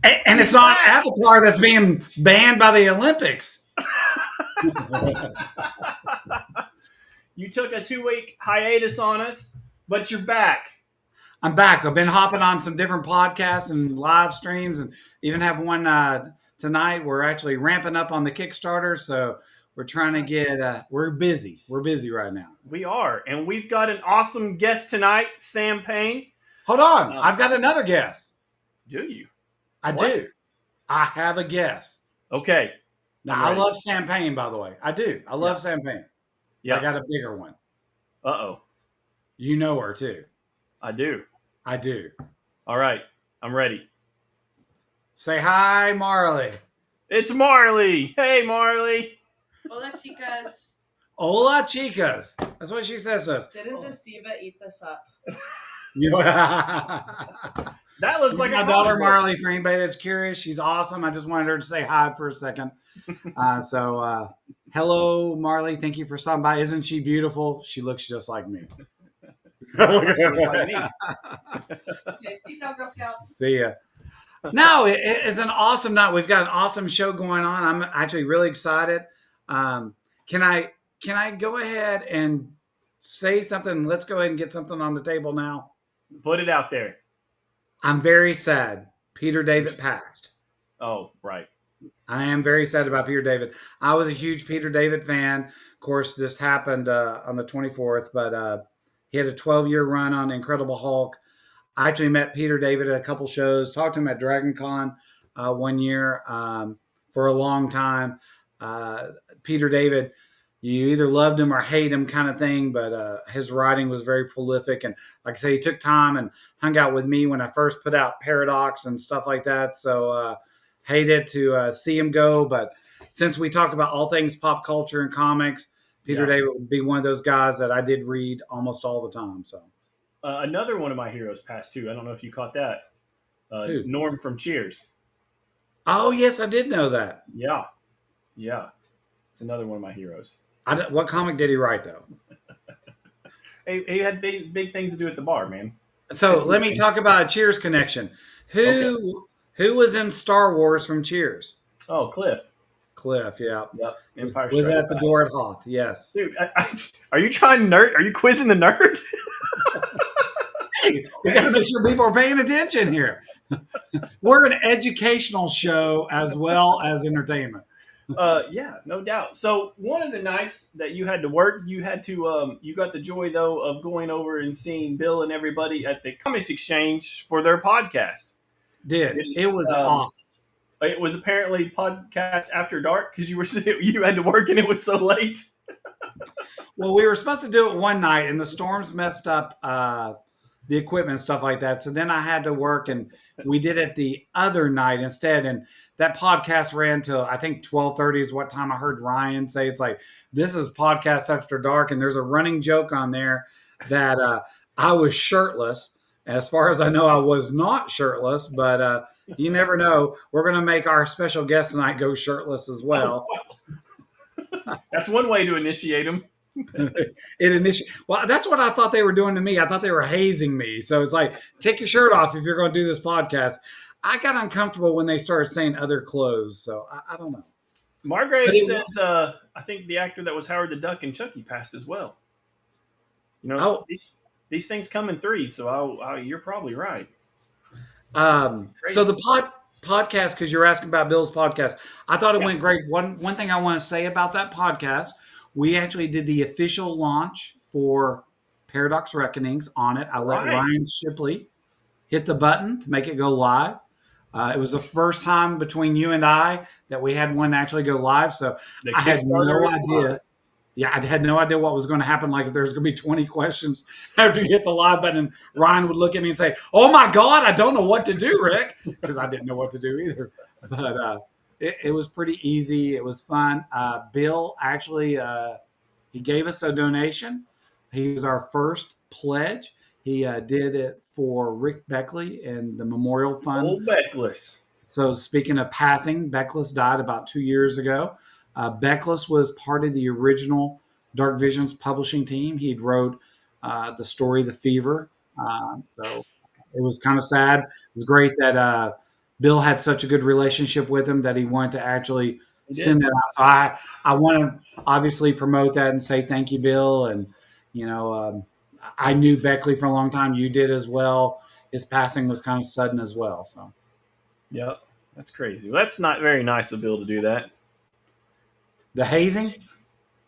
And it's not Avatar that's being banned by the Olympics. You took a 2-week hiatus on us, but you're back. I'm back. I've been hopping on some different podcasts and live streams, and even have one tonight. We're actually ramping up on the Kickstarter, so we're trying to get. We're busy. We're busy right now. We are, and we've got an awesome guest tonight, Sam Payne. Hold on, I've got another guess. Do you? I do. I have a guess. Okay. Now, I love Sam Payne, by the way. I do. I love Sam Payne. Yeah. I got a bigger one. Uh-oh. You know her, too. I do. I do. All right. I'm ready. Say hi, Marley. It's Marley. Hey, Marley. Hola, chicas. Hola, chicas. That's what she says to us. Didn't this diva eat this up? That looks like my daughter Marley. For anybody that's curious, she's awesome. I just wanted her to say hi for a second. Hello, Marley. Thank you for stopping by. Isn't she beautiful? She looks just like me. Okay, peace out, Girl Scouts. See ya. No, it's an awesome night. We've got an awesome show going on. I'm actually really excited. Can I go ahead and say something? Let's go ahead and get something on the table now. Put it out there. I'm very sad. Peter David passed. Oh, right. I am very sad about Peter David. I was a huge Peter David fan. Of course, this happened on the 24th, but he had a 12-year run on Incredible Hulk. I actually met Peter David at a couple shows, talked to him at Dragon Con one year for a long time. Peter David, you either loved him or hate him kind of thing, but his writing was very prolific. And like I say, he took time and hung out with me when I first put out Paradox and stuff like that. So hated to see him go. But since we talk about all things pop culture and comics, Peter David would be one of those guys that I did read almost all the time. So another one of my heroes passed too. I don't know if you caught that. Norm from Cheers. Oh, yes, I did know that. Yeah. It's another one of my heroes. What comic did he write, though? He had big things to do at the bar, man. So let me talk about a Cheers connection. Who was in Star Wars from Cheers? Oh, Cliff. Yeah. Yep. Empire was Strikes at the Back. door at Hoth, yes. Dude, are you trying nerd? Are you quizzing the nerd? Hey, we got to make sure people are paying attention here. We're an educational show as well as entertainment. Yeah, no doubt. So one of the nights that you had to work, you had to you got the joy though of going over and seeing Bill and everybody at the Comics Exchange for their podcast. It was awesome. It was apparently podcast after dark because you had to work and it was so late. Well, we were supposed to do it one night and the storms messed up the equipment and stuff like that. So then I had to work and we did it the other night instead. And that podcast ran till I think 12:30 is what time I heard Ryan say. It's like, this is podcast after dark. And there's a running joke on there that I was shirtless. As far as I know, I was not shirtless, but you never know. We're going to make our special guest tonight go shirtless as well. That's one way to initiate them. Well, that's what I thought they were doing to me. I thought they were hazing me. So it's like, take your shirt off if you're going to do this podcast. I got uncomfortable when they started saying other clothes. So I don't know. Margrave says, I think the actor that was Howard the Duck in Chucky passed as well. You know, these things come in threes, so you're probably right. So the podcast, because you're asking about Bill's podcast, I thought it went great. One thing I want to say about that podcast, we actually did the official launch for Paradox Reckonings on it. I let Ryan Shipley hit the button to make it go live. It was the first time between you and I that we had one actually go live. So I had no idea. Yeah, I had no idea what was going to happen. Like if there's going to be 20 questions after you hit the live button, and Ryan would look at me and say, "Oh my God, I don't know what to do, Rick," because I didn't know what to do either. But it was pretty easy. It was fun. Bill actually he gave us a donation. He was our first pledge. He did it for Rick Beckley and the Memorial Fund. Old Beckless. So speaking of passing, Beckless died about 2 years ago. Beckless was part of the original Dark Visions publishing team. He'd wrote the story The Fever. So it was kind of sad. It was great that Bill had such a good relationship with him that he wanted to actually He did. send it out. So I want to obviously promote that and say thank you, Bill. And I knew Beckley for a long time. You did as well. His passing was kind of sudden as well. So Yep. That's crazy. Well, that's not very nice of Bill to do that. the hazing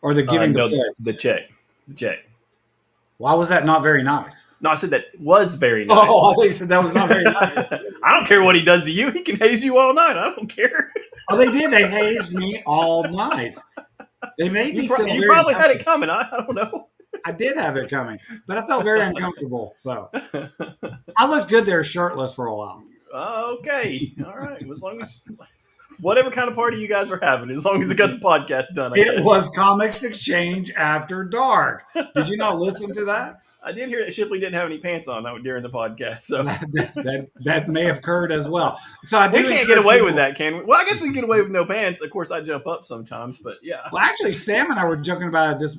or the giving the No, play. the check. The check. Why was that not very nice? No, I said that was very nice. Oh, I think you said that was not very nice. I don't care what he does to you. He can haze you all night. I don't care. Oh, they did. They hazed me all night. They made me feel You very probably had uncomfortable. it coming. I don't know. I did have it coming, but I felt very uncomfortable. So I looked good there shirtless for a while. Okay. All right. As long as whatever kind of party you guys were having, as long as it got the podcast done. I guess. It was Comics Exchange After Dark. Did you not listen to that? I did hear that Shipley didn't have any pants on during the podcast, so That may have occurred as well. So I do. we can't get away with that, can we? Well, I guess we can get away with no pants. Of course, I jump up sometimes, but yeah. Well, actually, Sam and I were joking about this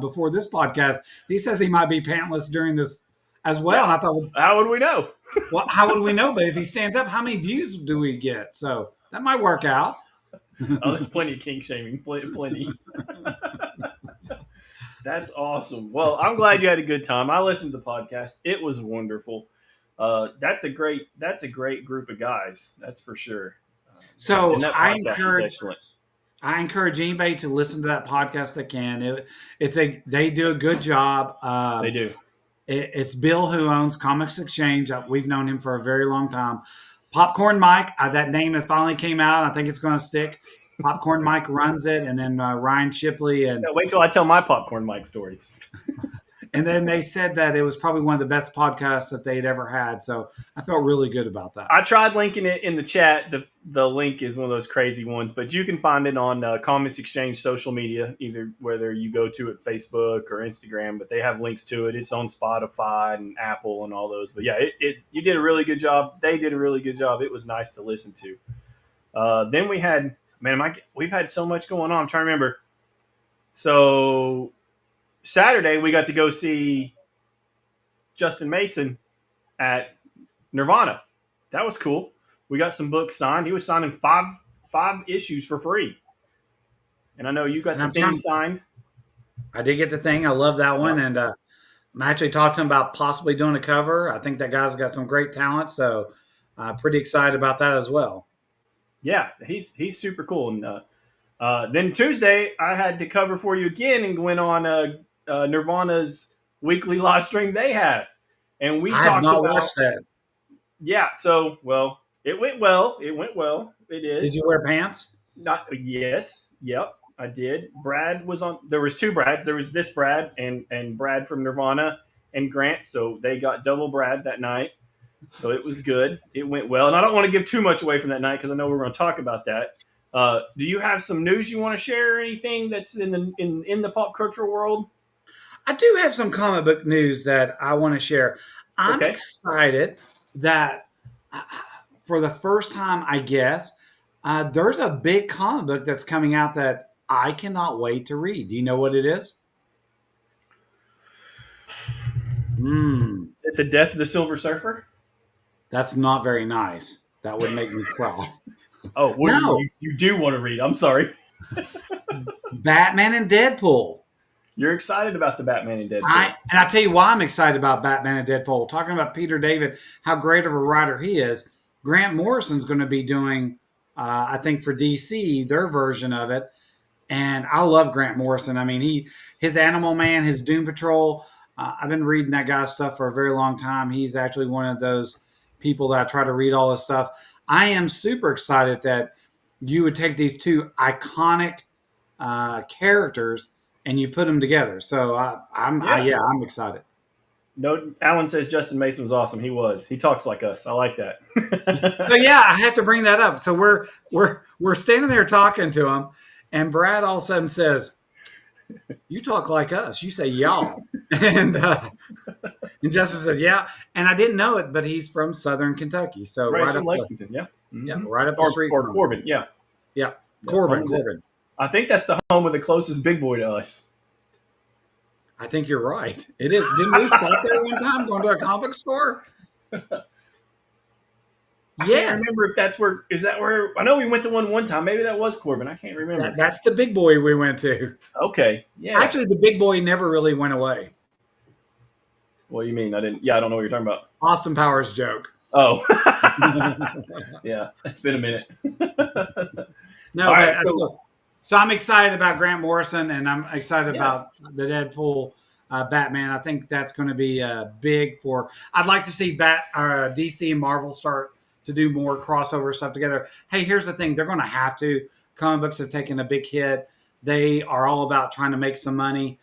before this podcast. He says he might be pantless during this as well, and I thought, well, How would we know? how would we know? But if he stands up, how many views do we get? So that might work out. Oh, there's plenty of kink shaming, plenty. That's awesome. Well, I'm glad you had a good time. I listened to the podcast; it was wonderful. That's a great group of guys. That's for sure. So And that I podcast is excellent. encourage anybody to listen to that podcast that can. They do a good job. They do. It's Bill who owns Comics Exchange. We've known him for a very long time. Popcorn Mike, that name it finally came out. I think it's going to stick. Popcorn Mike runs it, and then Ryan Shipley and Yeah, wait till I tell my popcorn Mike stories. and then they said that it was probably one of the best podcasts that they'd ever had. So I felt really good about that. I tried linking it in the chat. The link is one of those crazy ones, but you can find it on Comics Exchange social media, either whether you go to it Facebook or Instagram. But they have links to it. It's on Spotify and Apple and all those. But yeah, you did a really good job. They did a really good job. It was nice to listen to. Then we had we've had so much going on. I'm trying to remember. So Saturday we got to go see Justin Mason at Nirvana. That was cool. We got some books signed. He was signing five issues for free. And I know you got the thing signed. I did get the thing. I love that one. And I'm actually talked to him about possibly doing a cover. I think that guy's got some great talent. So pretty excited about that as well. Yeah, he's super cool. And then Tuesday, I had to cover for you again and went on Nirvana's weekly live stream they have. And we I talked have not about watched that. Yeah, so it went well. It went well. It is. Did you wear pants? Yes. Yep, I did. Brad was on. There was two Brads. There was this Brad and Brad from Nirvana and Grant. So they got double Brad that night. So it was good. It went well. And I don't want to give too much away from that night because I know we're going to talk about that. Do you have some news you want to share or anything that's in the pop culture world? I do have some comic book news that I want to share. I'm excited that for the first time, I guess, there's a big comic book that's coming out that I cannot wait to read. Do you know what it is? Is it The Death of the Silver Surfer? That's not very nice. That would make me crawl. Oh, no. You do want to read. I'm sorry. Batman and Deadpool. You're excited about the Batman and Deadpool. And I'll tell you why I'm excited about Batman and Deadpool. Talking about Peter David, how great of a writer he is. Grant Morrison's going to be doing, I think for DC, their version of it. And I love Grant Morrison. I mean, his Animal Man, his Doom Patrol. I've been reading that guy's stuff for a very long time. He's actually one of those people that I try to read all his stuff. I am super excited that you would take these two iconic characters and you put them together. So I'm excited. No, Alan says Justin Mason was awesome. He was. He talks like us. I like that. So yeah, I have to bring that up. So we're standing there talking to him, and Brad all of a sudden says, "You talk like us. You say y'all." And Justin said, "Yeah." And I didn't know it, but he's from Southern Kentucky. So right from Lexington, yeah. Mm-hmm. Yeah, right up the street. Or Corbin, yeah. Yeah, Corbin. I think that's the home of the closest big boy to us. I think you're right. It is. Didn't we stop there one time going to a comic store? I can't Yes. remember if is that where, I know we went to one time. Maybe that was Corbin. I can't remember. That's the big boy we went to. Okay. Yeah. Actually, the big boy never really went away. What do you mean? I don't know what you're talking about. Austin Powers joke. Oh. Yeah. It's been a minute. No, All but right. so I'm excited about Grant Morrison, and I'm excited Yeah. about the Deadpool Batman. I think that's going to be big for. I'd like to see DC and Marvel start to do more crossover stuff together. Hey, here's the thing: they're going to have to. Comic books have taken a big hit. They are all about trying to make some money.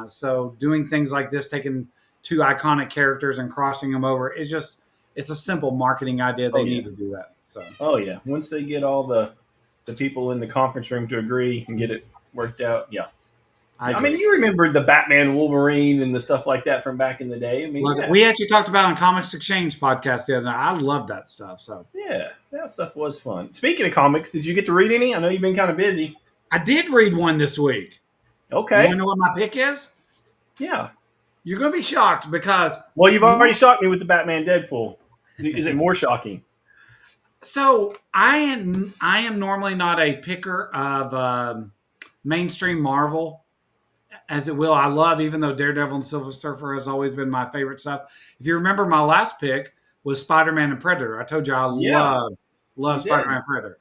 So doing things like this, taking two iconic characters and crossing them over, it's a simple marketing idea. They need to do that. So. Oh yeah. Once they get all the people in the conference room to agree and get it worked out, yeah. I mean, you remember the Batman, Wolverine, and the stuff like that from back in the day. I mean, we actually talked about on Comics Exchange podcast the other night. I love that stuff. So yeah, that stuff was fun. Speaking of comics, did you get to read any? I know you've been kind of busy. I did read one this week. Okay. You want to know what my pick is? Yeah. You're going to be shocked because. Well, you've already shocked me with the Batman Deadpool. Is it more shocking? So I am normally not a picker of mainstream Marvel, as it will. I love, even though Daredevil and Silver Surfer has always been my favorite stuff. If you remember, my last pick was Spider-Man and Predator. I told you I love Spider-Man and Predator.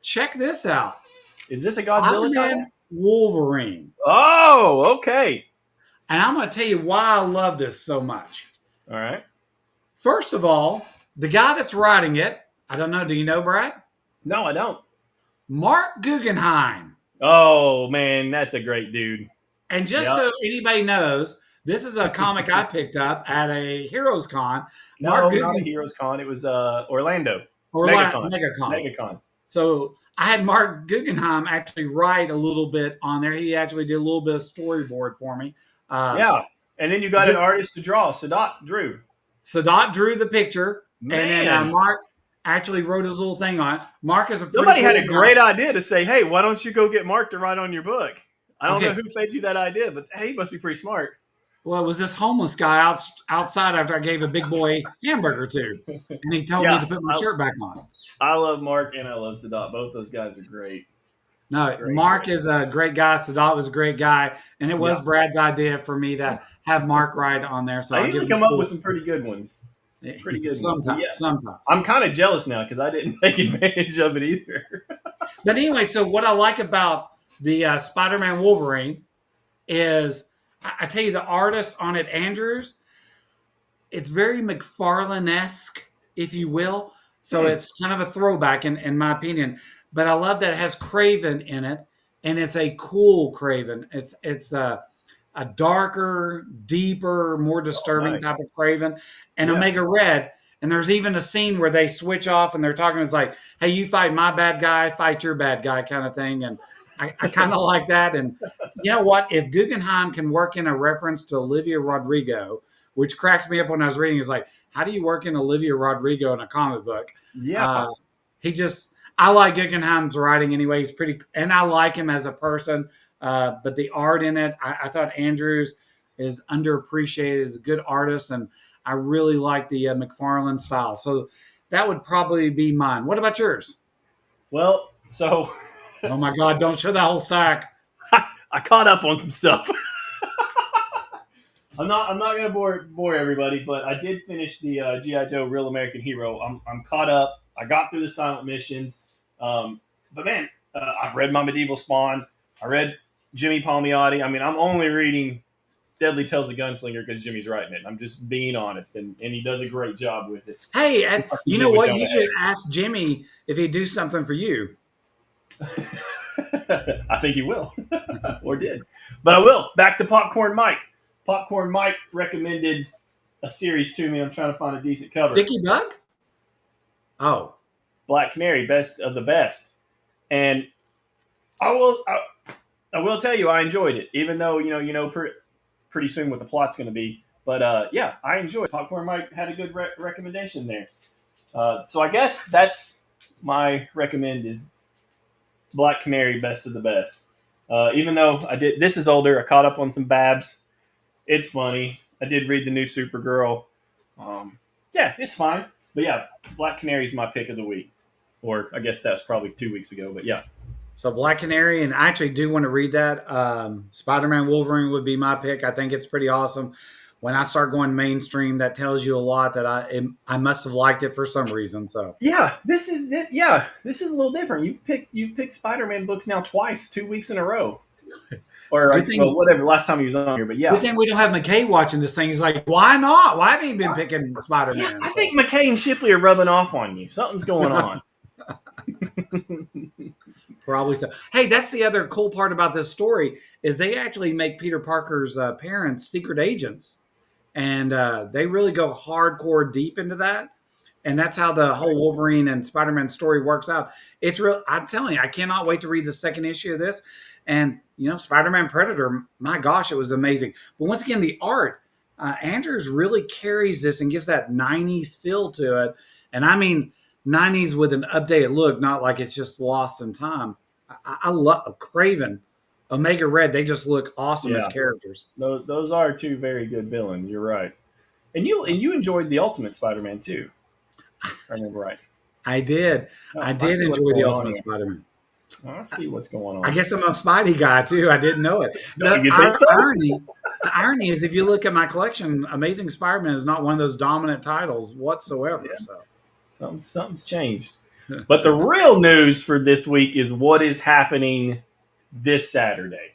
Check this out. Is this a Godzilla title? Wolverine. Oh, okay. And I'm going to tell you why I love this so much. All right. First of all, the guy that's writing it, I don't know. Do you know, Brad? No, I don't. Mark Guggenheim. Oh, man, that's a great dude. And just so anybody knows, this is a comic I picked up at a Heroes Con. Not a Heroes Con. It was Orlando. MegaCon. So I had Mark Guggenheim actually write a little bit on there. He actually did a little bit of storyboard for me. Yeah. And then you got an artist to draw. Sadat drew the picture. Man. And then Mark actually wrote his little thing on it. Mark is somebody had a great idea to say, hey, why don't you go get Mark to write on your book? I don't know who fed you that idea, but hey, he must be pretty smart. Well, it was this homeless guy outside after I gave a big boy hamburger to, and he told me to put my shirt back on. I love Mark and I love Sadat. Both those guys are great. No, Mark is a great guy. Sadat was a great guy, and it was Brad's idea for me to have Mark write on there. So I usually come up with some pretty good ones. Pretty good sometimes. I'm kind of jealous now because I didn't take advantage of it either. But anyway, so what I like about the Spider-Man Wolverine is, I tell you, the artist on it, Andrews, it's very McFarlane-esque, if you will. So it's kind of a throwback in my opinion. But I love that it has Craven in it, and it's a cool Craven. It's a darker, deeper, more disturbing type of Craven, and Omega Red. And there's even a scene where they switch off and they're talking. It's like, hey, you fight my bad guy, fight your bad guy kind of thing. And I kind of like that. And you know what? If Guggenheim can work in a reference to Olivia Rodrigo, which cracks me up when I was reading, is like, how do you work in Olivia Rodrigo in a comic book? Yeah. I like Guggenheim's writing anyway. He's pretty, and I like him as a person. But the art in it, I thought Andrews is underappreciated as a good artist, and I really like the McFarlane style. So that would probably be mine. What about yours? Well, so oh my God, don't show that whole stack. I caught up on some stuff. I'm not going to bore everybody, but I did finish the G.I. Joe Real American Hero. I'm caught up. I got through the silent missions. But man, I've read my Medieval Spawn. I read Jimmy Palmiotti. I mean, I'm only reading Deadly Tales of Gunslinger because Jimmy's writing it. I'm just being honest, and he does a great job with it. Hey, and you know what? You should ask Jimmy if he'd do something for you. I think he will, or did. But I will. Back to Popcorn Mike. Popcorn Mike recommended a series to me. I'm trying to find a decent cover. Sticky Bug? Oh. Black Canary, best of the best. And I will tell you, I enjoyed it, even though pretty soon what the plot's going to be. But yeah, I enjoyed it. Popcorn Mike had a good recommendation there. So I guess that's my recommend is Black Canary, best of the best. Even though this is older, I caught up on some Babs. It's funny. I did read the new Supergirl. Yeah, it's fine. But yeah, Black Canary is my pick of the week. Or I guess that's probably 2 weeks ago. But yeah. So Black Canary, and I actually do want to read that. Spider-Man Wolverine would be my pick. I think it's pretty awesome. When I start going mainstream, that tells you a lot that I must have liked it for some reason. So Yeah, this is a little different. You've picked Spider-Man books now twice, 2 weeks in a row. Or good thing, well, whatever. Last time he was on here, but good yeah. thing we don't have McKay watching this thing. He's like, why not? Why haven't you been picking Yeah, Spider-Man? I So, think McKay and Shipley are rubbing off on you. Something's going on. probably so. Hey, that's the other cool part about this story is they actually make Peter Parker's parents secret agents, and they really go hardcore deep into that. And that's how the whole Wolverine and Spider-Man story works out. It's real. I'm telling you, I cannot wait to read the second issue of this. And Spider-Man Predator. My gosh, it was amazing. But once again, the art, Andrews really carries this and gives that '90s feel to it. And I mean '90s with an updated look, not like it's just lost in time. I love Craven, Omega Red. They just look awesome as Yeah, characters. those are two very good villains. You're right. And you enjoyed the Ultimate Spider-Man too. If I remember right. I did. Oh, I I did see what's enjoy the going on Ultimate here. Spider-Man. I see what's going I on. guess I'm a Spidey guy too. I didn't know it. You think so? The irony is, if you look at my collection, Amazing Spider-Man is not one of those dominant titles whatsoever. Yeah, So, something's changed. But the real news for this week is what is happening this Saturday.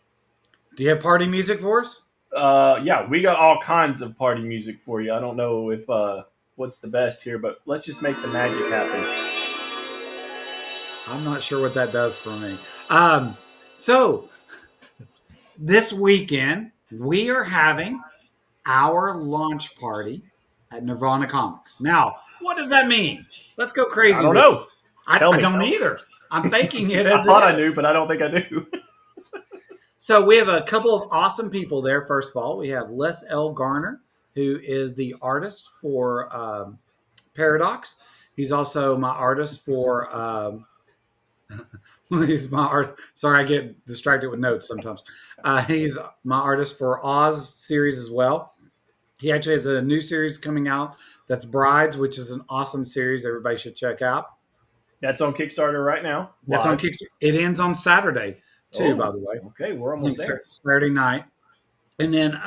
do you have party music for us? Yeah, we got all kinds of party music for you. I don't know if what's the best here, but let's just make the magic happen. I'm not sure what that does for me. So this weekend we are having our launch party at Nirvana Comics. Now, what does that mean? Let's go crazy. I don't know. I Tell me. don't either. I'm faking it I as thought it I is. knew, but I don't think I do. So we have a couple of awesome people there. First of all, we have Les L. Garner, who is the artist for Paradox. He's also my artist for. He's my art. Sorry, I get distracted with notes sometimes. He's my artist for Oz series as well. He actually has a new series coming out that's Brides, which is an awesome series. Everybody should check out. That's on Kickstarter right now. That's on Kickstarter. It ends on Saturday too, by the way. Okay, we're almost there. Saturday night. And then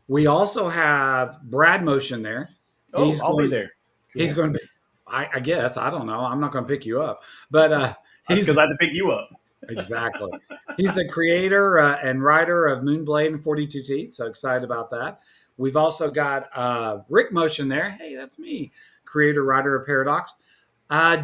we also have Brad Motion there. Oh, I'll be there. Cool. He's going to be, I guess, I don't know. I'm not going to pick you up. But he's because I had to pick you up. Exactly. He's the creator and writer of Moonblade and 42 Teeth. So excited about that. We've also got Rick Motion there. Hey, that's me. Creator, writer of Paradox.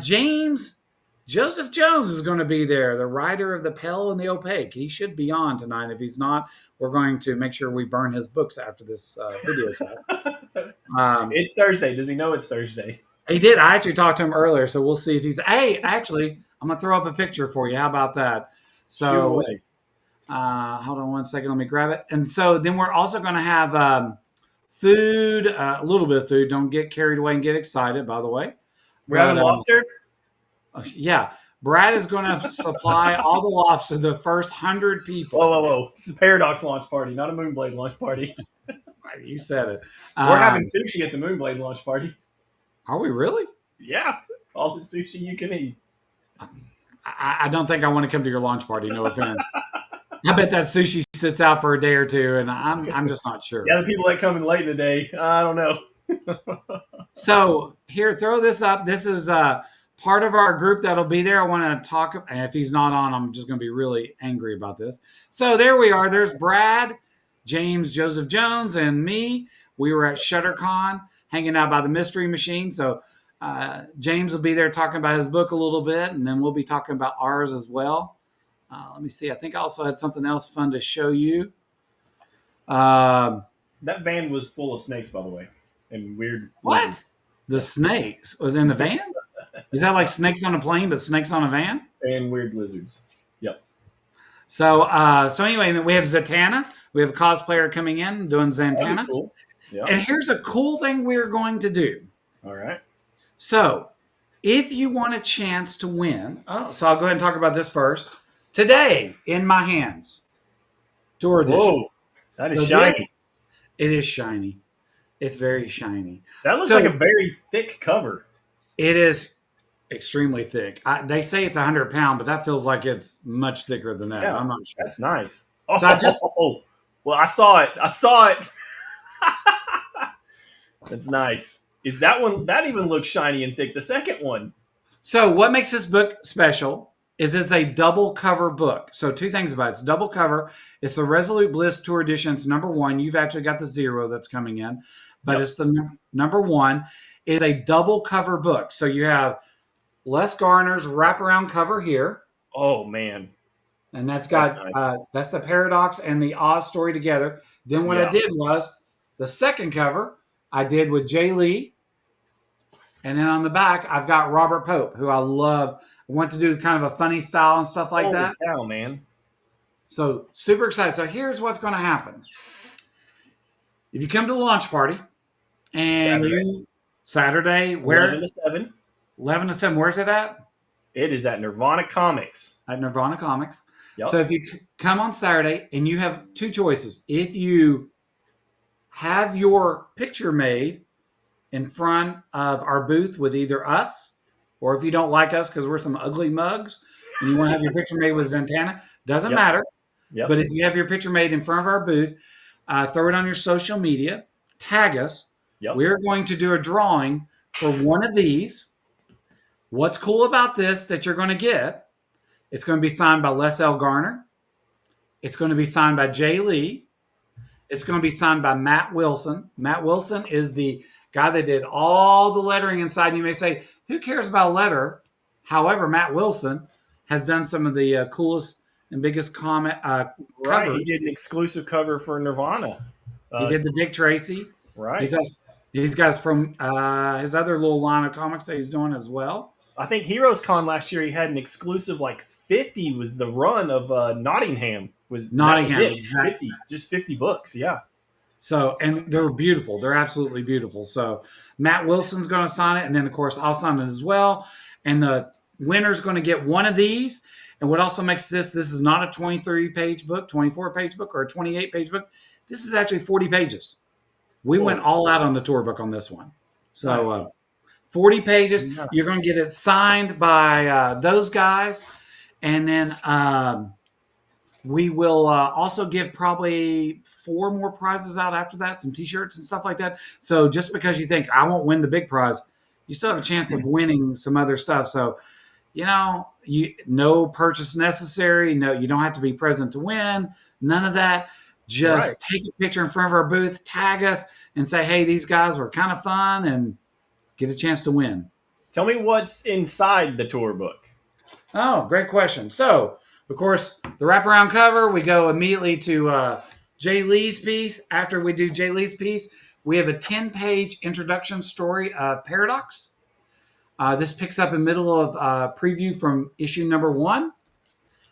James Joseph Jones is going to be there, the writer of The Pale and the Opaque. He should be on tonight. If he's not, we're going to make sure we burn his books after this video call. It's Thursday. Does he know it's Thursday? He did. I actually talked to him earlier, so we'll see if he's. Hey, actually, I'm going to throw up a picture for you. How about that? So, hold on one second. Let me grab it. And so then we're also going to have food, a little bit of food. Don't get carried away and get excited, by the way. We're having lobster? Yeah. Brad is going to supply all the lobster to the first 100 people. Whoa. It's a Paradox launch party, not a Moonblade launch party. You said it. We're having sushi at the Moonblade launch party. Are we really? Yeah. All the sushi you can eat. I don't think I want to come to your launch party. No offense. I bet that sushi sits out for a day or two, and I'm just not sure. Yeah, the people that come in late in the day, I don't know. So here, throw this up. This is part of our group that'll be there. I want to talk, and if he's not on, I'm just going to be really angry about this. So there we are. There's Brad, James, Joseph Jones, and me. We were at ShutterCon hanging out by the Mystery Machine. So James will be there talking about his book a little bit, and then we'll be talking about ours as well. Let me see. I think I also had something else fun to show you. That van was full of snakes, by the way, and weird. What? Lizards. The snakes was in the van? Is that like snakes on a plane, but snakes on a van? And weird lizards. Yep. So anyway, then we have Zatanna. We have a cosplayer coming in doing Zatanna. Cool. Yeah. And here's a cool thing we're going to do. All right. So if you want a chance to win, so I'll go ahead and talk about this first. Today, in my hands, Tour Edition. Whoa, that is shiny. It is shiny. It's very shiny. That looks So like a very thick cover. it is extremely thick. They say it's 100 pound, but that feels like it's much thicker than that. Yeah, I'm not sure. that's nice. So I just Oh, well, I saw it. I saw it. That's nice. Is that one that even looks shiny and thick? The second one. So what makes this book special is it's a double cover book. So two things about it. It's double cover. It's the Resolute Bliss Tour Edition. It's number 1. You've actually got the 0 that's coming in, but Yep. it's the number 1. It's a double cover book. So you have Les Garner's wraparound cover here, Oh man, and that's that's got nice. that's the Paradox and the Oz story together. Then what I Yeah. did was the second cover I did with Jay Lee. And then on the back, I've got Robert Pope, who I love. I want to do kind of a funny style and stuff like Holy that. cow, man. So super excited. So here's what's going to happen. If you come to the launch party and Saturday, 11 where to 7. 11 to 7, where's it at? It is at Nirvana Comics. At Nirvana Comics. Yep. So if you come on Saturday and you have two choices. If you have your picture made in front of our booth with either us, or if you don't like us because we're some ugly mugs and you want to have your picture made with Zantana, doesn't Yep. matter. Yep. But if you have your picture made in front of our booth, throw it on your social media, tag us. Yep. We're going to do a drawing for one of these. What's cool about this that you're going to get, it's going to be signed by Les L. Garner. It's going to be signed by Jay Lee. It's going to be signed by Matt Wilson. Matt Wilson is the guy that did all the lettering inside. And you may say, who cares about letter? However, Matt Wilson has done some of the coolest and biggest Right. covers. He did an exclusive cover for Nirvana. He did the Dick Tracy. Right. He's got from his other little line of comics that he's doing as well. I think Heroes Con last year he had an exclusive 50 was the run of Nottingham. That was it. Exactly. 50, just 50 books. Yeah. So, and they're beautiful. They're absolutely beautiful. So Matt Wilson's going to sign it. And then, of course, I'll sign it as well. And the winner's going to get one of these. And what also makes this is not a 23-page book, 24-page book, or a 28-page book. This is actually 40 pages. We went all out on the tour book on this one. So Nice. 40 pages. Nice. You're going to get it signed by those guys. And then we will also give probably 4 more prizes out after that, some T-shirts and stuff like that. So just because you think I won't win the big prize, you still have a chance of winning some other stuff. So, no purchase necessary. No, you don't have to be present to win. None of that. Just take a picture in front of our booth, tag us, and say, hey, these guys were kind of fun, and get a chance to win. Tell me what's inside the tour book. Oh, great question. So, of course, the wraparound cover, we go immediately to Jay Lee's piece. After we do Jay Lee's piece, we have a 10-page introduction story of Paradox. This picks up in the middle of preview from issue number 1.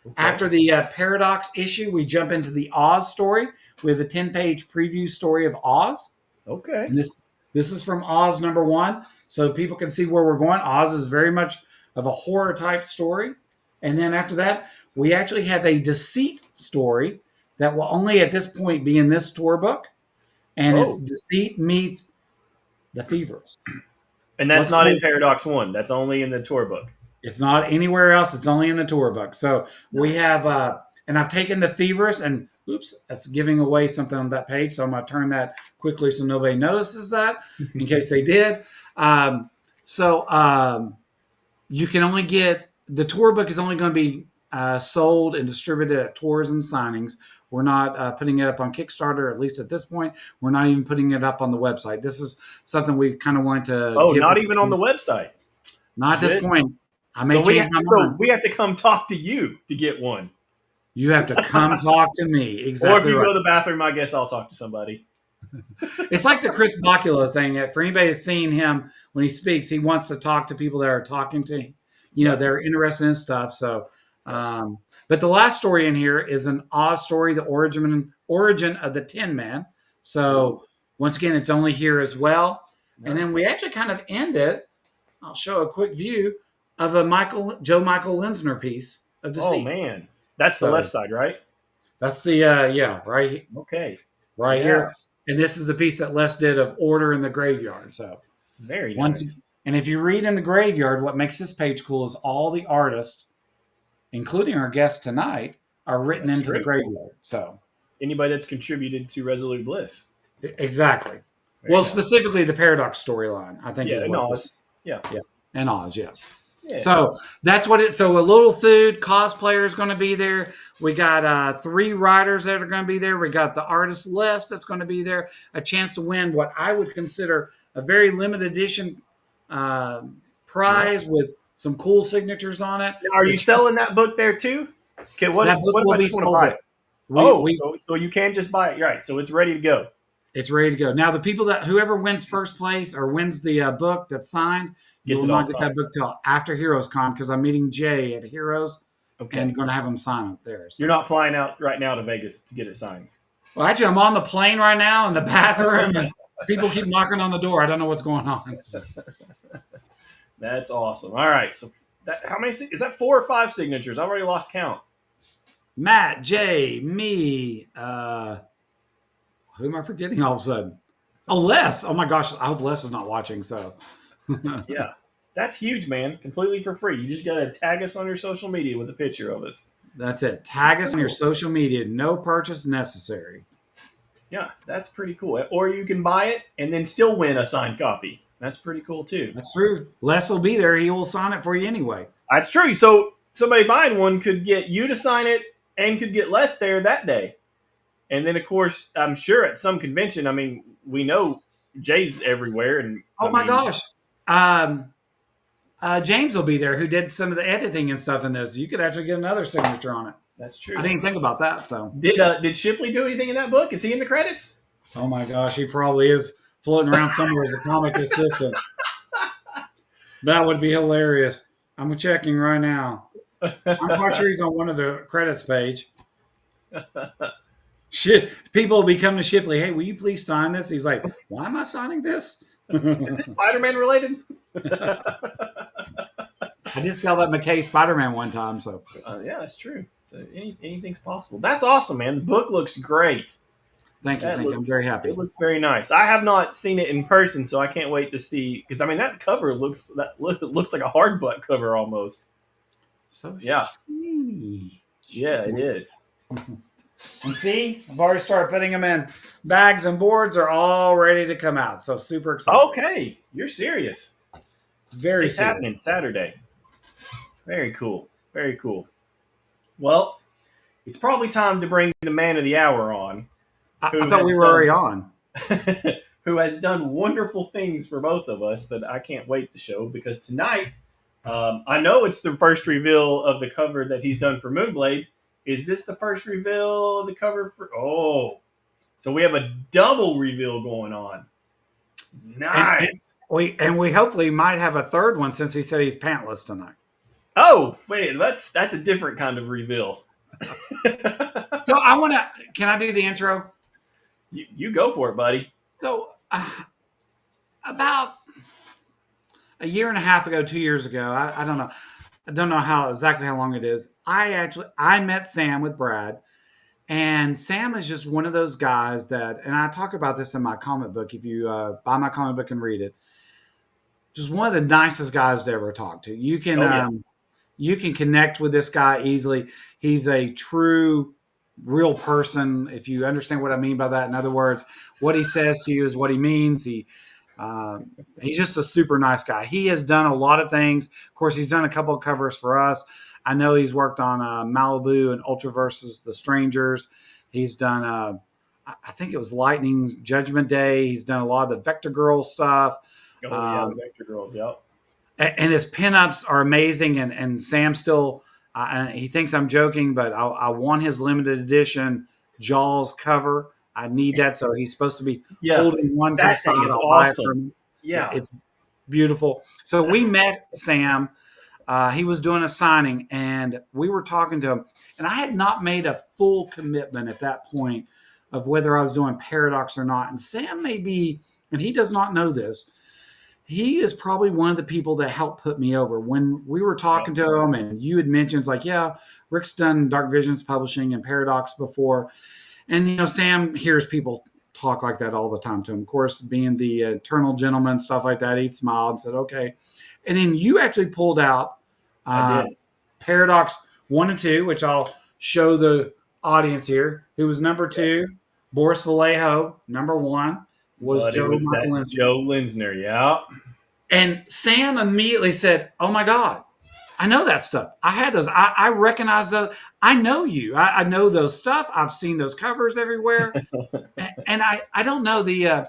Okay. After the Paradox issue, we jump into the Oz story. We have a 10-page preview story of Oz. Okay. And this is from Oz number 1, so people can see where we're going. Oz is very much of a horror-type story. And then after that, we actually have a deceit story that will only at this point be in this tour book. And it's Deceit meets the Fevers. And that's not in Paradox 1. That's only in the tour book. It's not anywhere else. It's only in the tour book. So we have, and I've taken the Fevers and, oops, that's giving away something on that page. So I'm going to turn that quickly so nobody notices that in case they did. You can only get, the tour book is only going to be sold and distributed at tours and signings. We're not putting it up on Kickstarter, at least at this point. We're not even putting it up on the website. This is something we kind of want to not even on the website? Not at this point. I may change my mind. So we have to come talk to you to get one. You have to come talk to me. Exactly. Or if you go to the bathroom, I guess I'll talk to somebody. It's like the Chris Bacula thing. For anybody that's seen him when he speaks, he wants to talk to people that are talking to him. They're interested in stuff. So, but the last story in here is an Oz story, the origin of the Tin Man. So once again, it's only here as well. Nice. And then we actually kind of end it. I'll show a quick view of a Joe Michael Linsner piece of Deceit. Oh man, that's the left side, right? That's the right. Okay, right here. And this is the piece that Les did of Order in the Graveyard. So Very once, nice. and if you read in the Graveyard, what makes this page cool is all the artists, including our guest tonight, are written That's into the true. Graveyard. So Anybody that's contributed to Resolute Bliss. exactly. Very Well, nice. specifically the Paradox storyline, I think Yeah, is and what Oz. Yeah. yeah, and Oz, yeah. Yeah. So that's what it. So a little food cosplayer is going to be there. We got 3 writers that are going to be there. We got the artist list that's going to be there. A chance to win what I would consider a very limited edition prize with some cool signatures on it. Now, are you selling that book there too? Okay, That book what if will I be just want to sold buy there. it? We So you can just buy it. Right. So it's ready to go. It's ready to go. Now, the people that whoever wins first place or wins the book that's signed, you Gets will it all not get that signed. book till after Heroes Con because I'm meeting Jay at Heroes Okay. and going to have him sign it there. So. You're not flying out right now to Vegas to get it signed. Well, actually, I'm on the plane right now in the bathroom, and people keep knocking on the door. I don't know what's going on. So, That's awesome. All right. So how many is that? 4 or 5 signatures? I've already lost count. Matt, Jay, me, who am I forgetting all of a sudden? Oh, Les. Oh my gosh, I hope Les is not watching. So, Yeah. That's huge, man. Completely for free. You just got to tag us on your social media with a picture of us. that's it. Tag us on your social media. No purchase necessary. Yeah, that's pretty cool. Or you can buy it and then still win a signed copy. That's pretty cool too. That's true. Les will be there. He will sign it for you anyway. That's true. So somebody buying one could get you to sign it and could get Les there that day. And then, of course, I'm sure at some convention, I mean, we know Jay's everywhere. And Oh my gosh. James will be there who did some of the editing and stuff in this. You could actually get another signature on it. That's true. I didn't think about that. So, Did Shipley do anything in that book? Is he in the credits? oh my gosh, he probably is floating around somewhere as a comic assistant. That would be hilarious. I'm checking right now. I'm quite sure he's on one of the credits page. Shit, people will be coming to Shipley. Hey, will you please sign this? He's like, why am I signing this? Is this Spider-Man related? I did sell that McKay Spider-Man one time, so Yeah, that's true. So anything's possible. That's awesome, man. The book looks great. thank you. I'm very happy. It looks very nice. I have not seen it in person, so I can't wait to see. Because I mean, that cover looks like a hardback cover almost. So Yeah. shiny. Yeah, it is. And see, I've already started putting them in bags, and boards are all ready to come out. So super excited. Okay, you're serious. Very It's serious. happening Saturday. Very cool. Very cool. Well, it's probably time to bring the man of the hour on, I Who thought has we were done- already on. who has done wonderful things for both of us that I can't wait to show. Because tonight, I know it's the first reveal of the cover that he's done for Moonblade. Is this the first reveal of the cover for? Oh, so we have a double reveal going on. Nice. We hopefully might have a third one since he said he's pantless tonight. Oh, wait, that's a different kind of reveal. So I want to. Can I do the intro? You go for it, buddy. So about a year and a half ago, 2 years ago, I don't know. I don't know exactly how long it is. I met Sam with Brad, and Sam is just one of those guys that, and I talk about this in my comic book. If you buy my comic book and read it, just one of the nicest guys to ever talk to. You can you can connect with this guy easily. He's a true, real person. If you understand what I mean by that, in other words, what he says to you is what he means. He's just a super nice guy. He has done a lot of things. Of course, he's done a couple of covers for us. I know he's worked on Malibu and Ultra versus the Strangers. He's done, I think it was Lightning Judgment Day. He's done a lot of the Vector Girl stuff. Oh, yeah, the Vector Girls, yep. And his pinups are amazing. And Sam still, he thinks I'm joking, but I want his limited edition Jaws cover. I need that. So he's supposed to be holding one to the That side. thing is I'll buy it awesome. from him. Yeah. It's beautiful. So we met Sam. He was doing a signing, and we were talking to him. And I had not made a full commitment at that point of whether I was doing Paradox or not. And Sam may be, and he does not know this, he is probably one of the people that helped put me over. When we were talking to him, and you had mentioned, it's like, yeah, Rick's done Dark Visions Publishing and Paradox before. And, Sam hears people talk like that all the time to him. Of course, being the eternal gentleman, stuff like that, he smiled and said, okay. And then you actually pulled out I did. Paradox 1 and 2, which I'll show the audience here, who was number 2. Boris Vallejo, number 1, was Buddy Joe with Michael that Lindstrom. Joe Linsner, yeah. And Sam immediately said, oh my God, I know that stuff. I had those. I recognize those. I know you. I know those stuff. I've seen those covers everywhere. And I don't know the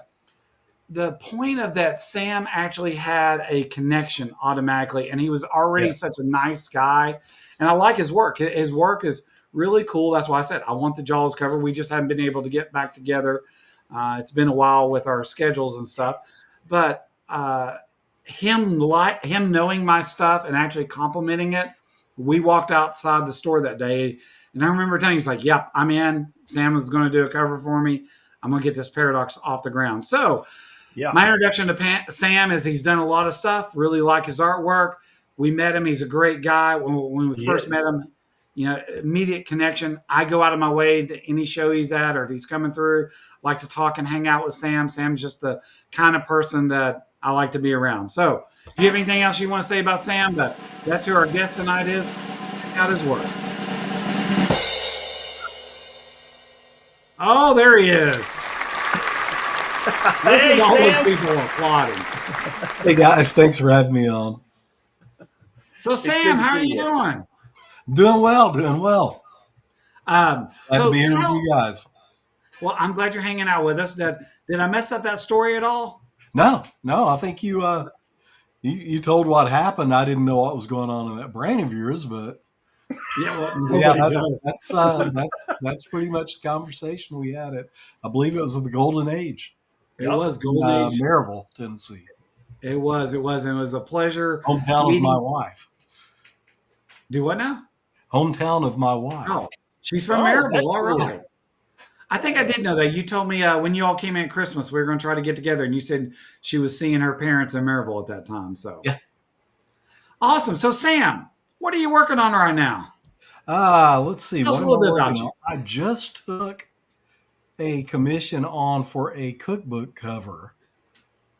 point of that. Sam actually had a connection automatically, and he was already Yeah. such a nice guy. And I like his work. His work is really cool. That's why I said I want the Jaws cover. We just haven't been able to get back together. It's been a while with our schedules and stuff, but him knowing my stuff and actually complimenting it. We walked outside the store that day, and I remember telling him, he's like, "Yep, I'm in. Sam is going to do a cover for me. I'm going to get this Paradox off the ground." So, Yeah. my introduction to Sam is he's done a lot of stuff. Really like his artwork. We met him. He's a great guy. When we first met him, immediate connection. I go out of my way to any show he's at, or if he's coming through, like to talk and hang out with Sam. Sam's just the kind of person that I like to be around. So, if you have anything else you want to say about Sam, but that's who our guest tonight is. Check out his work. Oh, there he is. Listen Hey, to all those Sam. people applauding. Hey guys, thanks for having me on. So, good Sam, to how are see you you. doing? Doing well, doing well. Glad So to be here with you guys. well, I'm glad you're hanging out with us. Did I mess up that story at all? No, I think you told what happened. I didn't know what was going on in that brain of yours, but Yeah, well, yeah, nobody does. that's pretty much the conversation we had. I believe it was the Golden Age, It Yep. was Golden Age. Maryville, Tennessee, It was, and it was a pleasure hometown meeting. of my wife. Do what now? Hometown of my wife. Oh, she's from Oh, Maryville. that's All cool. right. I think I did know that. You told me when you all came in at Christmas, we were going to try to get together, and you said she was seeing her parents in Maryville at that time. So, Yeah. Awesome. So, Sam, what are you working on right now? Let's see. Tell us What a little am I bit about working you. on? I just took a commission on for a cookbook cover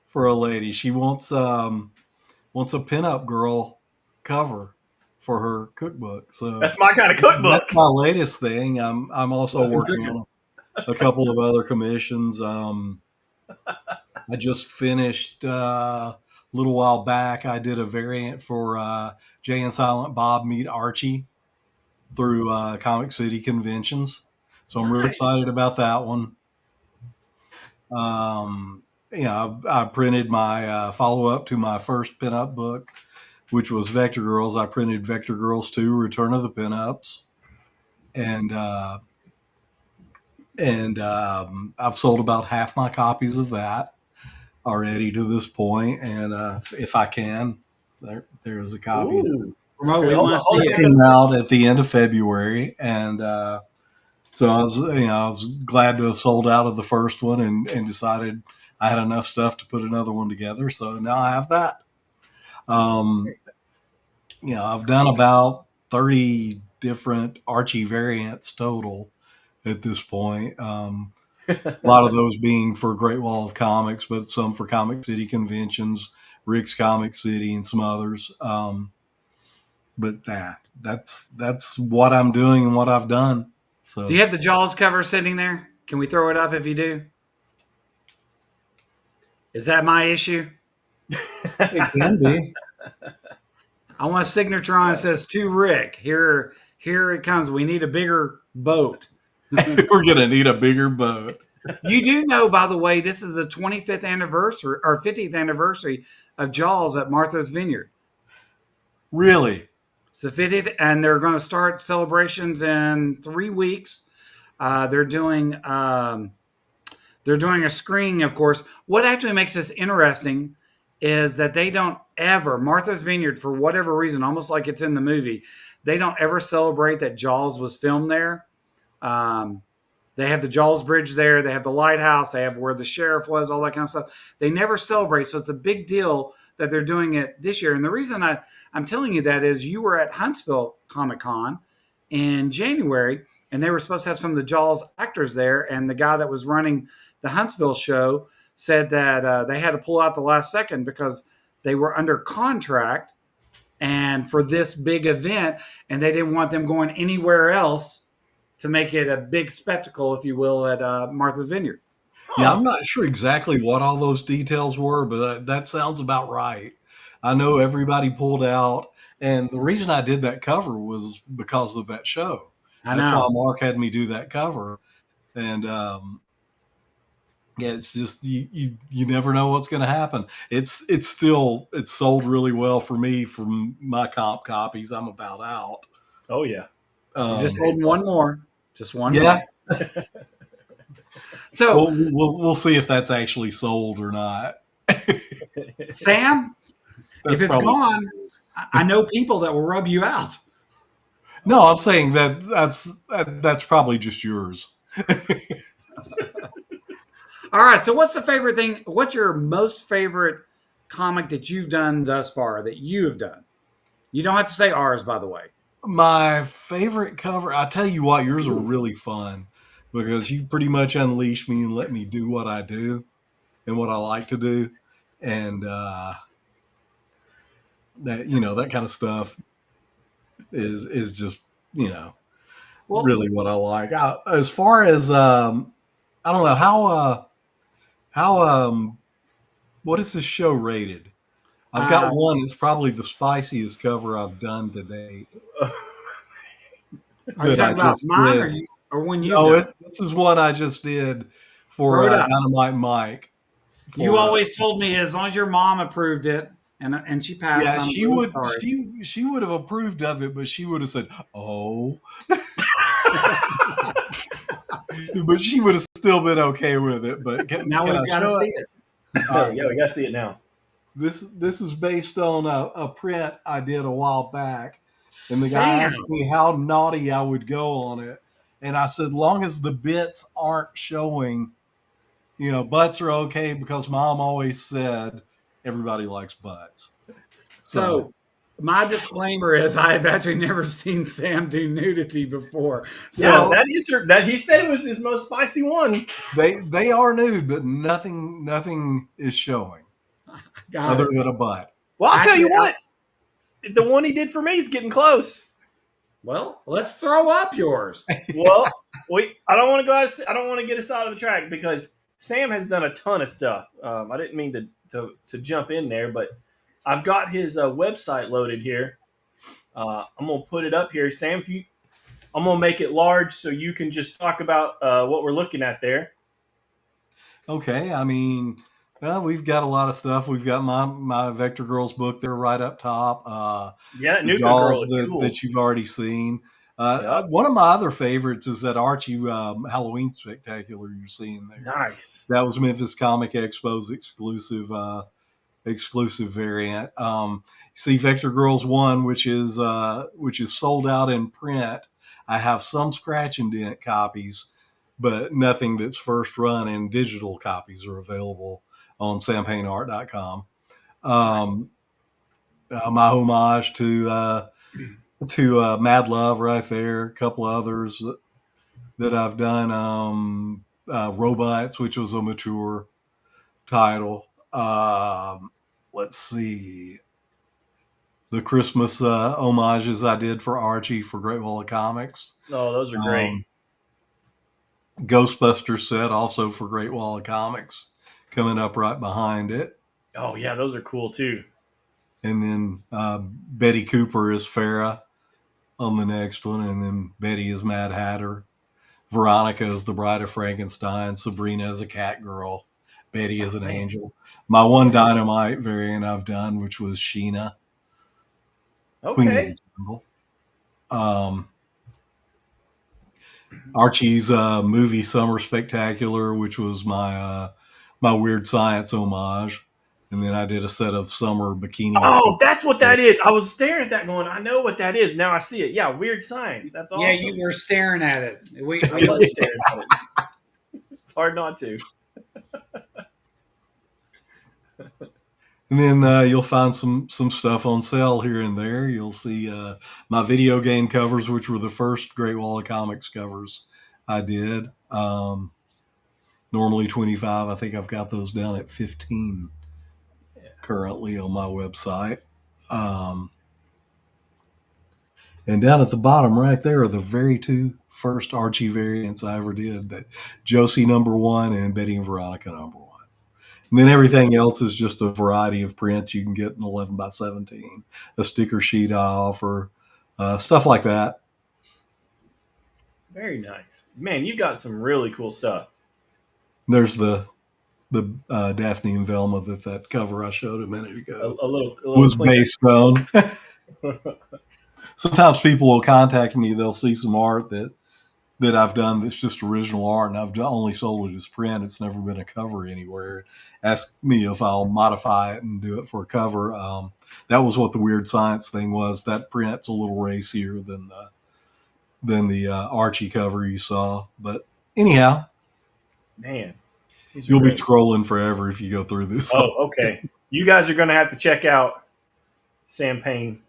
for a lady. She wants a pinup girl cover for her cookbook. So That's my kind of cookbook. that's my latest thing. I'm also That's working good. on a couple of other commissions. I just finished a little while back. I did a variant for Jay and Silent Bob Meet Archie through Comic City Conventions. So I'm really Nice. excited about that one. I printed my follow-up to my first pinup book, which was Vector Girls. I printed Vector Girls 2, Return of the Pinups. And I've sold about half my copies of that already to this point. And if I can, there's a copy that Ooh. Remote, we Hold want on, to hold see on. it. came out at the end of February, and so I was glad to have sold out of the first one, and decided I had enough stuff to put another one together. So now I have that. I've done about 30 different Archie variants total at this point. A lot of those being for Great Wall of Comics, but some for Comic City Conventions, Rick's Comic City, and some others. But that's what I'm doing and what I've done. So Do you have the Jaws cover sitting there? Can we throw it up if you do? Is that my issue? it can be. I want a signature on it says to Rick. Here it comes. We need a bigger boat. We're gonna need a bigger boat. You do know, by the way, this is the 25th anniversary or 50th anniversary of Jaws at Martha's Vineyard. Really? It's the 50th, and they're going to start celebrations in 3 weeks. They're doing a screening, of course. What actually makes this interesting is that they don't ever, Martha's Vineyard, for whatever reason, almost like it's in the movie, they don't ever celebrate that Jaws was filmed there. They have the Jaws Bridge there. They have the lighthouse. They have where the sheriff was, all that kind of stuff. They never celebrate. So it's a big deal that they're doing it this year. And the reason I'm telling you that is you were at Huntsville Comic Con in January, and they were supposed to have some of the Jaws actors there. And the guy that was running the Huntsville show, said that they had to pull out the last second because they were under contract and for this big event, and they didn't want them going anywhere else to make it a big spectacle, if you will, at Martha's Vineyard. Yeah, I'm not sure exactly what all those details were, but that sounds about right. I know everybody pulled out, and the reason I did that cover was because of that show. I That's why know. Mark had me do that cover, and yeah, it's just you never know what's going to happen. It's sold really well for me from my comp copies. I'm about out. Oh yeah. Just holding one more. Just one Yeah. more. So we'll see if that's actually sold or not. Sam, if it's gone, I know people that will rub you out. No, I'm saying that's probably just yours. All right. So what's the favorite thing? What's your most favorite comic that you've done thus far that you have done? You don't have to say ours, by the way. My favorite cover, I tell you what, yours are really fun because you pretty much unleash me and let me do what I do and what I like to do. And that, that kind of stuff is just, really what I like. As far as, I don't know how what is this show rated? I've got one. It's probably the spiciest cover I've done to date. Are you talking about mine or when you? No, this is one I just did for Dynamite Mike. You always told me as long as your mom approved it, and she passed. Yeah, she would. She would have approved of it, but she would have said, "Oh," but she would have still been okay with it. But now we've got to see it. Yeah, we got to see it now. This is based on a print I did a while back, and the guy asked me how naughty I would go on it, and I said, long as the bits aren't showing, butts are okay because Mom always said everybody likes butts. So my disclaimer is I have actually never seen Sam do nudity before. So yeah, that he said it was his most spicy one. They are nude, but nothing is showing other than a butt. Well, I'll tell you what, the one he did for me is getting close. Well, let's throw up yours. Well, I don't want to go out. I don't want to get us out of the track because Sam has done a ton of stuff. I didn't mean to jump in there, but I've got his website loaded here. I'm gonna put it up here, Sam. I'm gonna make it large so you can just talk about what we're looking at there. Okay, I mean, we've got a lot of stuff. We've got my Vector Girls book there right up top. Nuka Jaws Girl is cool. that you've already seen. One of my other favorites is that Archie Halloween Spectacular you're seeing there. Nice. That was Memphis Comic Expo's exclusive variant. See Vector Girls 1, which is sold out in print. I have some scratch and dent copies, but nothing that's first run, and digital copies are available on sampayneart.com. My homage to Mad Love right there. A couple of others that I've done. Robots, which was a mature title. Let's see. The Christmas homages I did for Archie for Great Wall of Comics. Oh, those are great. Ghostbusters set also for Great Wall of Comics coming up right behind it. Oh, yeah, those are cool too. And then Betty Cooper is Farrah on the next one. And then Betty is Mad Hatter. Veronica is the Bride of Frankenstein. Sabrina is a cat girl. Betty is an angel. My one Dynamite variant I've done, which was Sheena. Okay. Archie's movie Summer Spectacular, which was my Weird Science homage. And then I did a set of summer bikini. Oh, that's what that is. I was staring at that going, I know what that is. Now I see it. Yeah, Weird Science. That's awesome. Yeah, you were staring at it. I was staring at it. It's hard not to. And then you'll find some stuff on sale here and there. You'll see my video game covers, which were the first Great Wall of Comics covers I did. normally 25. I think I've got those down at 15 currently on my website. And down at the bottom right there are the very two first Archie variants I ever did, that Josie #1 and Betty and Veronica #1. And then everything else is just a variety of prints you can get in 11 by 17, a sticker sheet I offer, stuff like that. Very nice. Man, you got some really cool stuff. There's the Daphne and Velma that cover I showed a minute ago A little was cleaner. based on. Sometimes people will contact me. They'll see some art that I've done that's just original art, and I've only sold it as print. It's never been a cover anywhere. Ask me if I'll modify it and do it for a cover. That was what the Weird Science thing was. That print's a little racier than the Archie cover you saw. But anyhow, Man, you'll be scrolling forever if you go through this. Oh, okay. You guys are going to have to check out sampayne.com,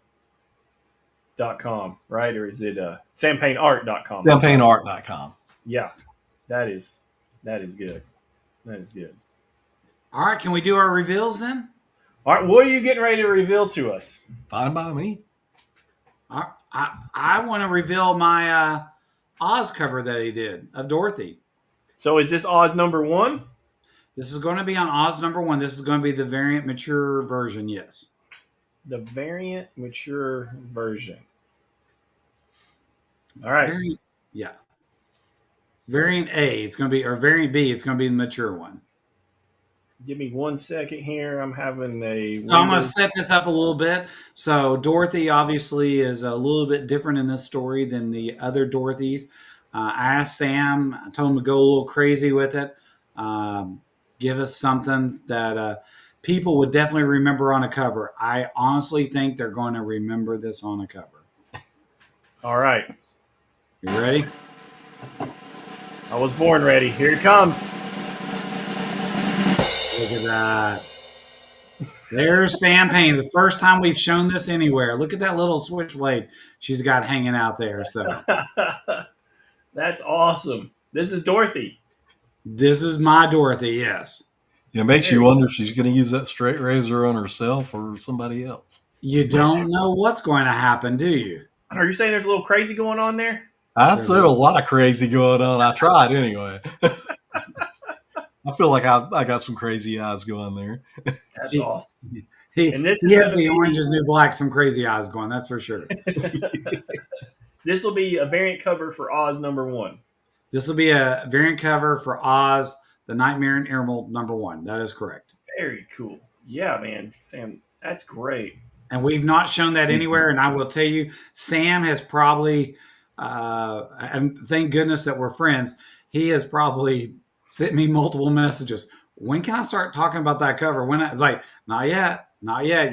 right? Or is it sampayneart.com? Sampayneart.com. Yeah, that is good. That is good. All right, can we do our reveals then? All right, what are you getting ready to reveal to us? Fine by me. I want to reveal my Oz cover that he did of Dorothy. So is this Oz #1? This is going to be on Oz #1. This is going to be the variant mature version, yes. The variant mature version. All right. Variant A, it's going to be, or variant B, it's going to be the mature one. Give me 1 second here. I'm having a. So I'm going to set this up a little bit. So Dorothy obviously is a little bit different in this story than the other Dorothys. I asked Sam, I told him to go a little crazy with it. Give us something that people would definitely remember on a cover. I honestly think they're going to remember this on a cover. All right. You ready? I was born ready. Here it comes. Look at that. There's Sam Payne. The first time we've shown this anywhere. Look at that little switchblade she's got hanging out there. So That's awesome. This is Dorothy. this is my Dorothy, yes. Yeah, it makes you wonder if she's going to use that straight razor on herself or somebody else. You don't know what's going to happen, do you? Are you saying there's a little crazy going on there? I'd say a lot of crazy going on. I tried anyway. I feel like I got some crazy eyes going there. That's awesome. He And this has is gonna the be- orange is new black, some crazy eyes going, that's for sure. This will be a variant cover for Oz #1. This will be a variant cover for Oz, The Nightmare in Emerald #1. That is correct. Very cool. Yeah, man. Sam, that's great. And we've not shown that anywhere. And I will tell you, Sam has probably, and thank goodness that we're friends, he has probably sent me multiple messages. When can I start talking about that cover? When it's like, not yet.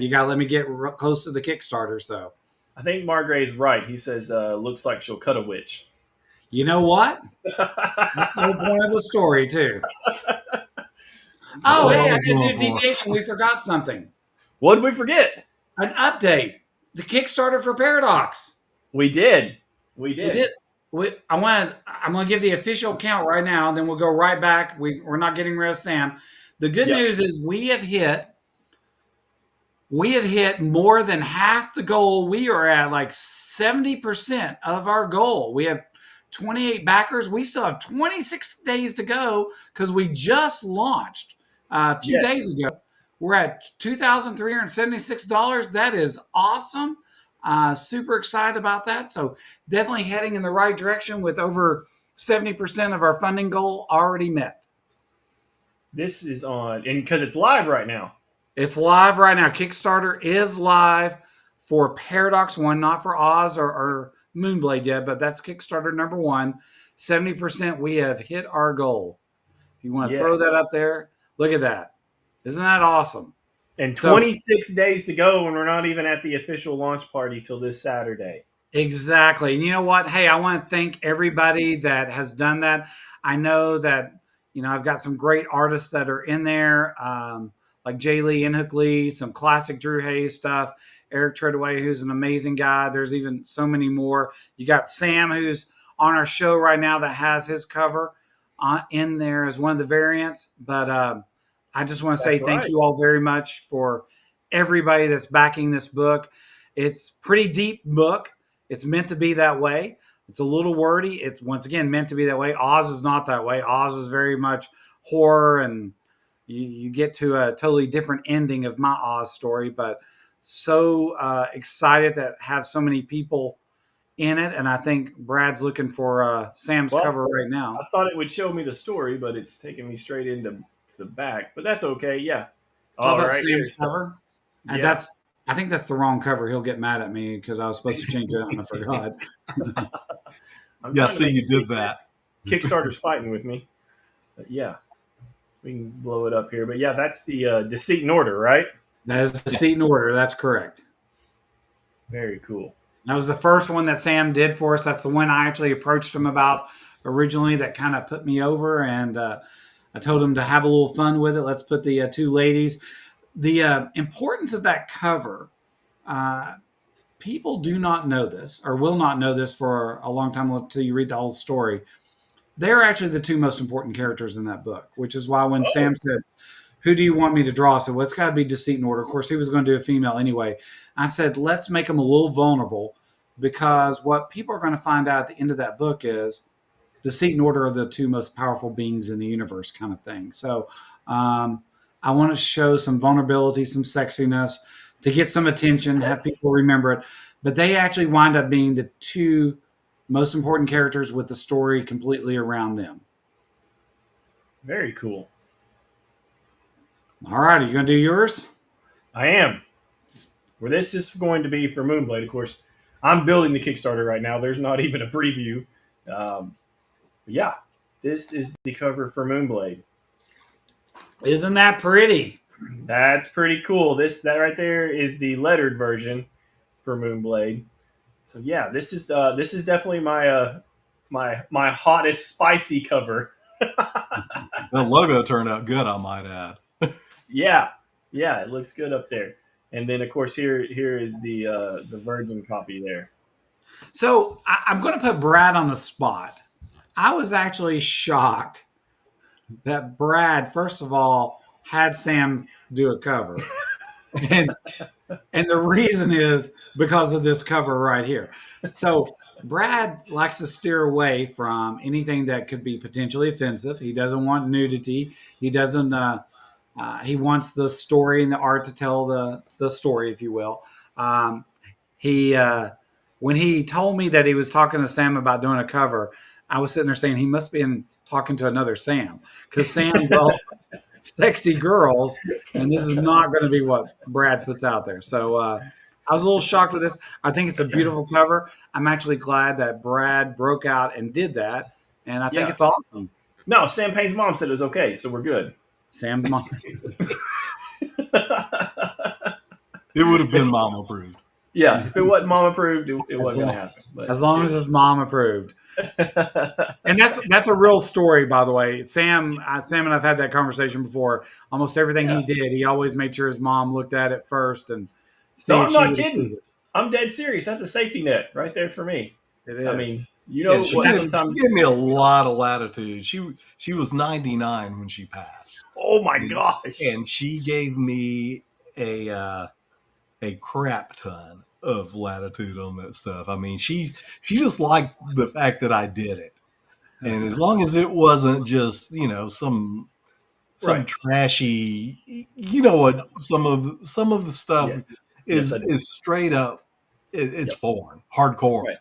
You got to let me get close to the Kickstarter. So, I think Margray's right. He says, looks like she'll cut a witch. you know what? That's the whole point of the story, too. Oh, hey, I did do deviation. We forgot something. What did we forget? An update. The Kickstarter for Paradox. We did. I'm going to give the official count right now, and then we'll go right back. We're not getting rid of Sam. The good news is we have hit more than half the goal. We are at like 70% of our goal. We have 28 backers. We still have 26 days to go because we just launched a few days ago. We're at $2,376. That is awesome. Super excited about that. So definitely heading in the right direction with over 70% of our funding goal already met. This is on, and because it's live right now. It's live right now. Kickstarter is live for Paradox 1, not for Oz or Moonblade yet, but that's Kickstarter #1. 70%, we have hit our goal. If you want to throw that up there, look at that. Isn't that awesome? And 26 days to go, and we're not even at the official launch party till this Saturday. Exactly. And you know what? Hey, I want to thank everybody that has done that. I know that, I've got some great artists that are in there, like Jay Lee, Inhook Lee, some classic Drew Hayes stuff, Eric Treadaway, who's an amazing guy. There's even so many more. You got Sam, who's on our show right now that has his cover. in there as one of the variants. But I just want to say That's thank right. you all very much for everybody that's backing this book. It's a pretty deep book. It's meant to be that way. It's a little wordy. It's once again meant to be that way. Oz is not that way. Oz is very much horror, and you get to a totally different ending of my Oz story. But so excited to have so many people in it, and I think Brad's looking for Sam's Well, cover right I now. thought it would show me the story, but it's taking me straight into the back. But that's okay. Yeah. Pop All up right. Sam's Here's cover, and yeah. I think that's the wrong cover. He'll get mad at me because I was supposed to change it and I forgot. I'm Yeah, trying to see, make you it did big. that. Kickstarter's fighting with me. But yeah, we can blow it up here. But yeah, that's the Deceit in Order, right? That is the seat in order. That's correct. Very cool. That was the first one that Sam did for us. That's the one I actually approached him about originally that kind of put me over. And I told him to have a little fun with it. Let's put the two ladies. The importance of that cover, uh, people do not know this or will not know this for a long time until you read the whole story. They're actually the two most important characters in that book, which is why when Oh, Sam said, "Who do you want me to draw?" I said, "Well, it's got to be Deceit in Order." Of course, he was going to do a female anyway. I said, "Let's make them a little vulnerable because what people are going to find out at the end of that book is Deceit and Order are the two most powerful beings in the universe, kind of thing." So um, I want to show some vulnerability, some sexiness to get some attention, have people remember it. But they actually wind up being the two most important characters with the story completely around them. very cool. All right, are you going to do yours? I am. Where this is going to be for Moonblade, of course. I'm building the Kickstarter right now. There's not even a preview. But yeah, this is the cover for Moonblade. Isn't that pretty? That's pretty cool. That right there is the lettered version for Moonblade. So yeah, this is definitely my hottest spicy cover. The logo turned out good, I might add. Yeah, yeah, it looks good up there. And then of course here is the virgin copy there. So I'm going to put Brad on the spot. I was actually shocked that Brad, first of all, had Sam do a cover, and and the reason is because of this cover right here. So Brad likes to steer away from anything that could be potentially offensive. He doesn't want nudity. He doesn't. He wants the story and the art to tell the story, if you will. He When he told me that he was talking to Sam about doing a cover, I was sitting there saying he must be talking to another Sam because Sam draws sexy girls, and this is not going to be what Brad puts out there. So I was a little shocked with this. I think it's a beautiful cover. I'm actually glad that Brad broke out and did that, and I think Yeah. it's awesome. No, Sam Payne's mom said it was okay, so we're good. Sam's mom, It would have been mom approved. Yeah, if it wasn't mom approved, it as wasn't long, gonna happen. But as long as his mom approved. And that's a real story, by the way. Sam and I've had that conversation before. Almost everything yeah. he did, he always made sure his mom looked at it first and No, see if I'm she not would approve kidding. I'm dead serious. That's a safety net right there for me. it. It I is. mean, you Yeah, know But what? she Sometimes, gave me a lot of latitude. She was 99 when she passed, oh my and, gosh, and she gave me a crap ton of latitude on that stuff. I mean, she just liked the fact that I did it, and as long as it wasn't just some right? trashy, you know what, some of the stuff Yes, yes, I do. is straight up, it's Yep, porn, hardcore. right.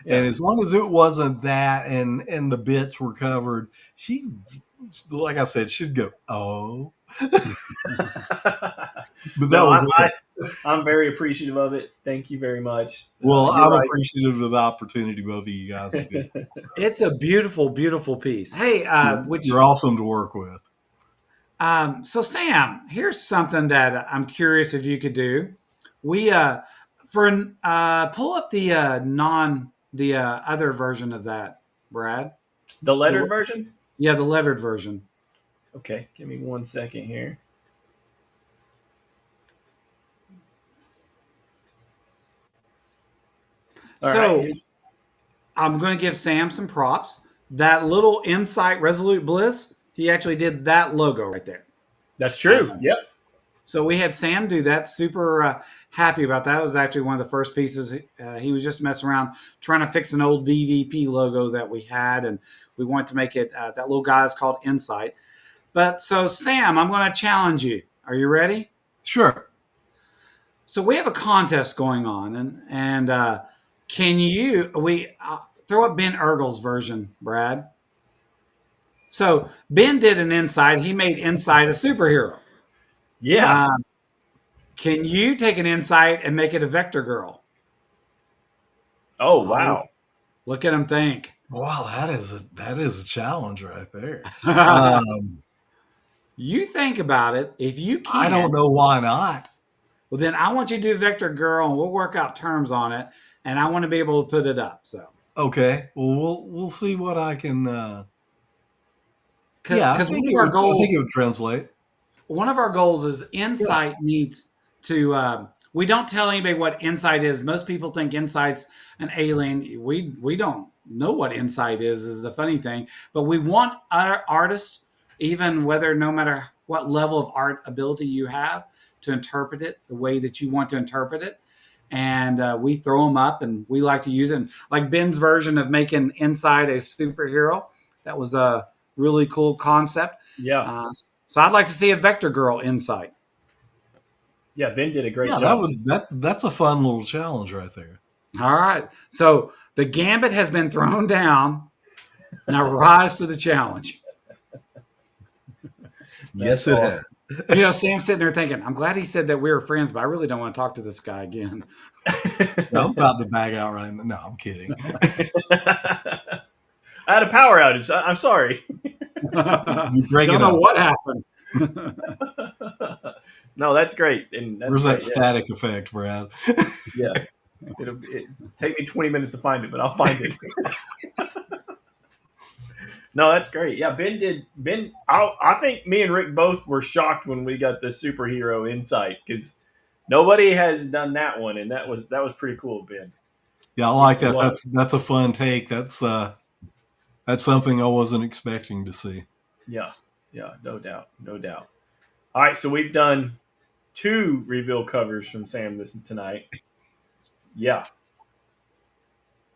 And Yeah. as long as it wasn't that and the bits were covered, she, like I said, she'd go, oh, but that No, was it. I'm very appreciative of it. Thank you very much. Well, You're I'm right. appreciative of the opportunity both of you guys have given me. So it's a beautiful, beautiful piece. Hey, you're awesome to work with. so Sam, here's something that I'm curious if you could do. We for pull up the other version of that, Brad. The lettered The, version. yeah, the lettered version. Okay, give me 1 second here. All right. So I'm going to give Sam some props. that little Insight Resolute Bliss, he actually did that logo right there. That's true. Yep. So we had Sam do that. Super happy about that. It was actually one of the first pieces. He was just messing around trying to fix an old DVP logo that we had, and we wanted to make it. That little guy is called Insight. But so Sam, I'm going to challenge you. Are you ready? Sure. So we have a contest going on, and can you throw up Ben Ergel's version, Brad? So Ben did an Insight. He made Insight a superhero. Yeah. Can you take an Insight and make it a Vector Girl? Oh, wow. Look at him think. Wow, that is a challenge right there. You think about it. If you can, I don't know why not. well, then I want you to do Vector Girl, and we'll work out terms on it. And I want to be able to put it up. So Okay, well we'll see what I can. because I think it would translate. one of our goals is Insight needs to. We don't tell anybody what Insight is. Most people think Insight's an alien. We don't know what Insight is the funny thing. But we want our artists, even whether no matter what level of art ability you have, to interpret it the way that you want to interpret it. And we throw them up, and we like to use it. Like Ben's version of making Insight a superhero. That was a really cool concept. Yeah. So I'd like to see a Vector Girl Insight. Yeah, Ben did a great Yeah, job. that's a fun little challenge right there. All right. So the gambit has been thrown down. Now rise to the challenge. Yes, That's it awesome. has. Sam's sitting there thinking, I'm glad he said that we were friends, but I really don't want to talk to this guy again. No, I'm about to bag out right now. No, I'm kidding. I had a power outage. I'm sorry. You break Don't it know up. what happened. No, that's great. And that's Where's that great. static effect, Brad? Yeah. It'll take me 20 minutes to find it, but I'll find it. No, that's great. Yeah, Ben. I think me and Rick both were shocked when we got the superhero Insight because nobody has done that one, and that was pretty cool, Ben. Yeah, I like that. That's a fun take. That's something I wasn't expecting to see. Yeah, no doubt. All right, so we've done 2 reveal covers from Sam tonight. Yeah.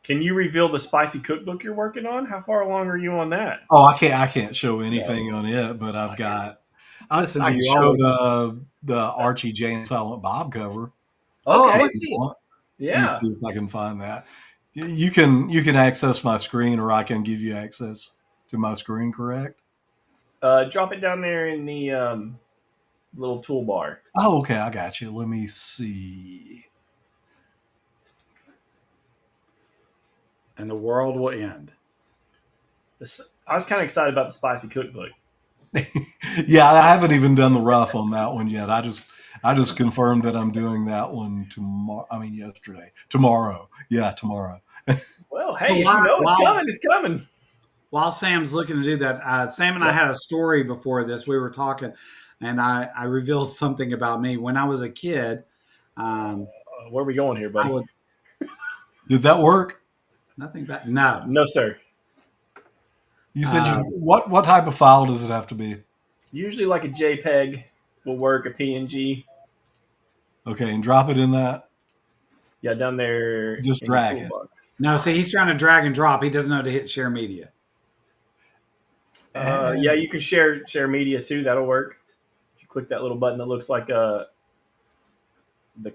Can you reveal the spicy cookbook you're working on? How far along are you on that? Oh, I can't show anything on it, but I've got. I can show the Archie Jay and Silent Bob cover. Okay. let's see it. Yeah. Let me see if I can find that. You can access my screen, or I can give you access to my screen. Correct? Drop it down there in the little toolbar. Oh, okay. I got you. Let me see. And the world will end. I was kind of excited about the spicy cookbook. Yeah, I haven't even done the rough on that one yet. I just confirmed that I'm doing that one tomorrow. I mean, yesterday. Tomorrow. Yeah, tomorrow. Well, hey, So if you know it's coming, it's coming. While Sam's looking to do that, Sam and I had a story before this. We were talking, and I revealed something about me when I was a kid. Where are we going here, buddy? Did that work? Nothing bad. No. No, sir. You said what type of file does it have to be? Usually like a JPEG will work, a PNG. Okay, and drop it in that. Yeah, down there. Just drag it. No, see, he's trying to drag and drop. He doesn't know to hit share media. Yeah, you can share media too. That'll work. If you click that little button that looks like the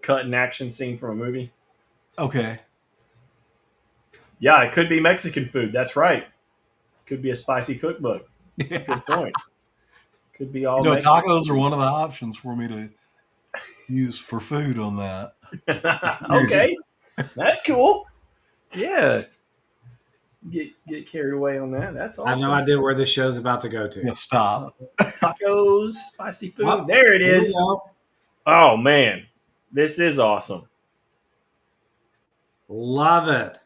cut and action scene from a movie. Okay. Yeah, it could be Mexican food. That's right. Could be a spicy cookbook. Yeah. Good point. Could be all. Tacos are one of the options for me to use for food on that. Okay, that's cool. Yeah. Get carried away on that. That's awesome. I have no idea where this show's about to go to. Yeah, stop. Tacos, spicy food. Oh, there it is. Oh man, this is awesome. Love it.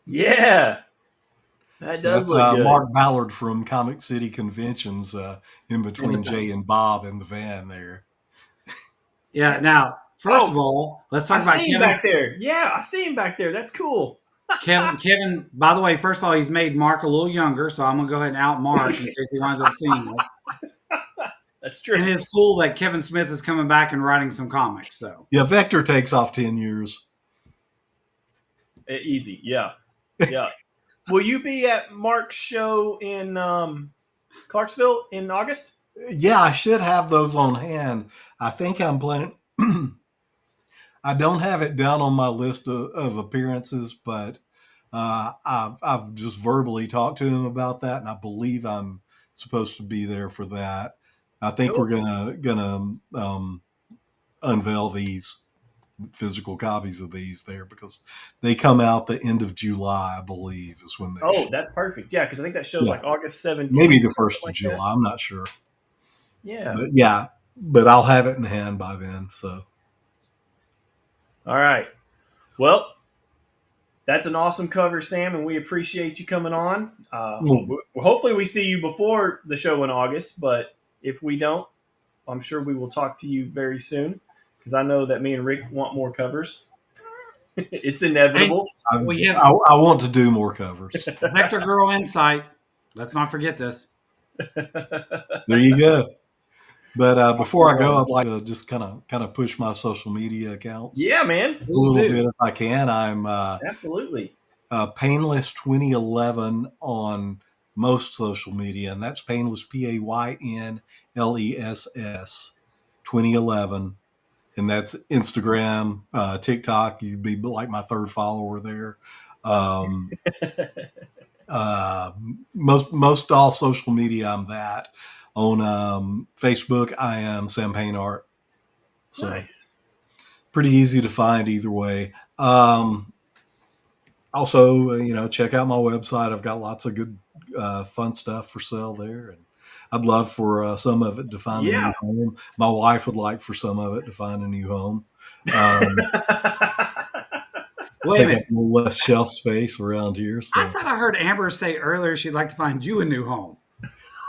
Yeah, that does look good. Mark Ballard from Comic City Conventions in between Jay and Bob in the van there. Yeah. Now, first of all, let's talk about I see him back there. Yeah, I see him back there. That's cool. Kevin, by the way, first of all, he's made Mark a little younger, so I'm gonna go ahead and out Mark in case he winds up seeing us. That's And true. it's cool that Kevin Smith is coming back and writing some comics. So Yeah, Vector takes off 10 years. Easy. Yeah. Yeah. Will you be at Mark's show in Clarksville in August? Yeah, I should have those on hand. I think I'm planning. I don't have it down on my list of appearances, but I've just verbally talked to him about that, and I believe I'm supposed to be there for that. I think Cool. we're gonna unveil these physical copies of these there because they come out the end of July, I believe, is when they Oh, should. that's perfect. Yeah, because I think that show's Yeah, like August 17th maybe the or something first of like that. July. I'm not sure, Yeah. but yeah, but I'll have it in hand by then. So All right. Well, that's an awesome cover, Sam, and we appreciate you coming on. well, Hopefully, we see you before the show in August, but if we don't, I'm sure we will talk to you very soon because I know that me and Rick want more covers. It's and inevitable. we have I want to do more covers. Vector Girl Insight. Let's not forget this. There you go. But before I go, I'd like to just kind of push my social media accounts Yeah, man. a Please little do. bit if I can. I'm Absolutely. Painless 2011 on most social media, and that's Painless Paynless 2011, and that's Instagram, TikTok. You'd be like my third follower there. Um, uh, most all social media, I'm that. On Facebook, I am Sam Payne Art. So Nice. pretty easy to find either way. Also, check out my website. I've got lots of good, fun stuff for sale there, and I'd love for some of it to find a new Yeah. home. My wife would like for some of it to find a new home. Um, Wait a Take up minute. a little less shelf space around here. I So thought I heard Amber say earlier she'd like to find you a new home.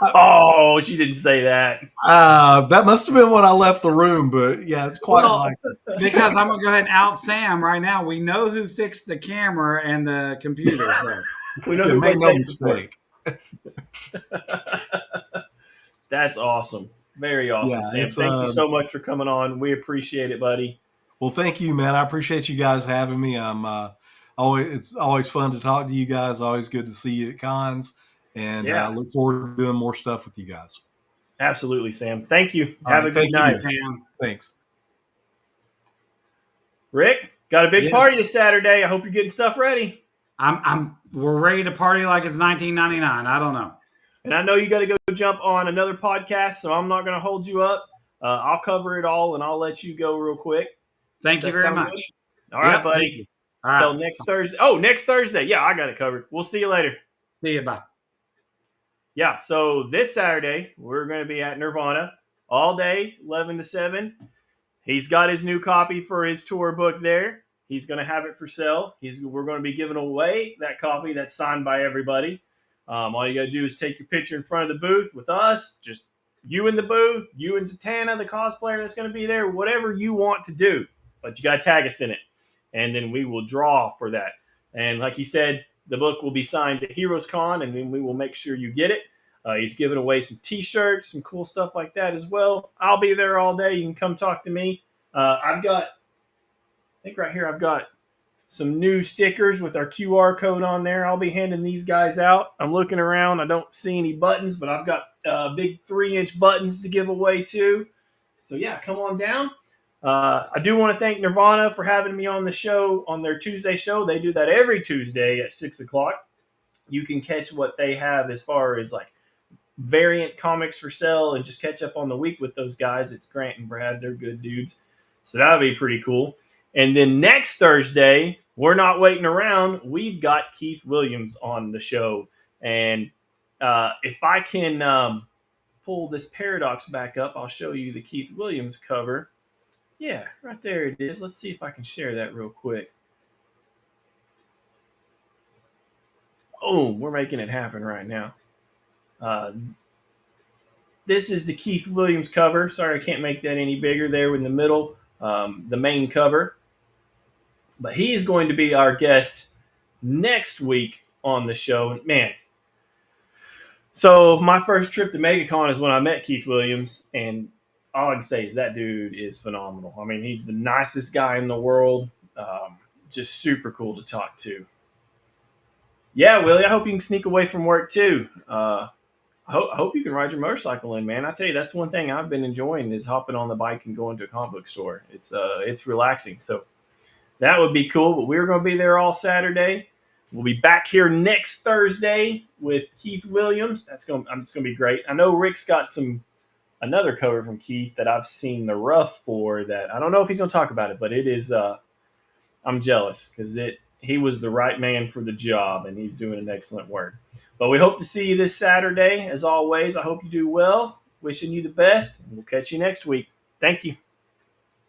Oh, she didn't say that. that must have been when I left the room, but yeah, it's quite Well, like because I'm gonna go ahead and out Sam right now. We know who fixed the camera and the computer. So We know yeah, who make wrote no tech support. mistake. That's awesome. Very awesome, Yeah, Sam. it's Thank you so much for coming on. We appreciate it, buddy. well, thank you, man. I appreciate you guys having me. I'm always it's always fun to talk to you guys. Always good to see you at cons, and Yeah, look forward to doing more stuff with you guys. absolutely, Sam. Thank you. All Have right, a good thank you. night. Sam, Thanks. Rick, got a big yes, party this Saturday. I hope you're getting stuff ready. we're ready to party like it's 1999. I don't know. And I know you got to go jump on another podcast, so I'm not going to hold you up. I'll cover it all, and I'll let you go real quick. Does Thank you that very sound good? much. All right, Yep, thank buddy. you. All Till right, next Thursday. Oh, next Thursday. Yeah, I got it covered. We'll see you later. see you. Bye. Yeah, so this Saturday, we're going to be at Nirvana all day, 11 to 7. He's got his new copy for his tour book there. He's going to have it for sale. We're going to be giving away that copy that's signed by everybody. All you got to do is take your picture in front of the booth with us, just you in the booth, you and Zatanna, the cosplayer that's going to be there, whatever you want to do. But you got to tag us in it. And then we will draw for that. And like he said, the book will be signed at Heroes Con, and then we will make sure you get it. He's giving away some T-shirts, some cool stuff like that as well. I'll be there all day. You can come talk to me. I think right here, I've got some new stickers with our QR code on there. I'll be handing these guys out. I'm looking around. I don't see any buttons, but I've got big 3-inch buttons to give away too. So yeah, come on down. I do want to thank Nirvana for having me on the show, on their Tuesday show. They do that every Tuesday at 6 o'clock. You can catch what they have as far as like variant comics for sale and just catch up on the week with those guys. It's Grant and Brad. They're good dudes. So that would be pretty cool. And then next Thursday, we're not waiting around. We've got Keith Williams on the show. And if I can pull this paradox back up, I'll show you the Keith Williams cover. Yeah, right there it is. Let's see if I can share that real quick. Oh, we're making it happen right now. Uh, this is the Keith Williams cover. Sorry, I can't make that any bigger there in the middle, the main cover. But he is going to be our guest next week on the show. Man, so my first trip to MegaCon is when I met Keith Williams, and all I can say is that dude is phenomenal. I mean, he's the nicest guy in the world. Just super cool to talk to. Yeah, Willie, I hope you can sneak away from work too. I hope you can ride your motorcycle in, man. I tell you, that's one thing I've been enjoying is hopping on the bike and going to a comic book store. It's relaxing. So that would be cool. But we're going to be there all Saturday. We'll be back here next Thursday with Keith Williams. It's going to be great. I know Rick's got another cover from Keith that I've seen the rough for that I don't know if he's going to talk about it, but it is. I'm jealous because he was the right man for the job and he's doing an excellent work. But we hope to see you this Saturday. As always, I hope you do well. Wishing you the best. We'll catch you next week. Thank you.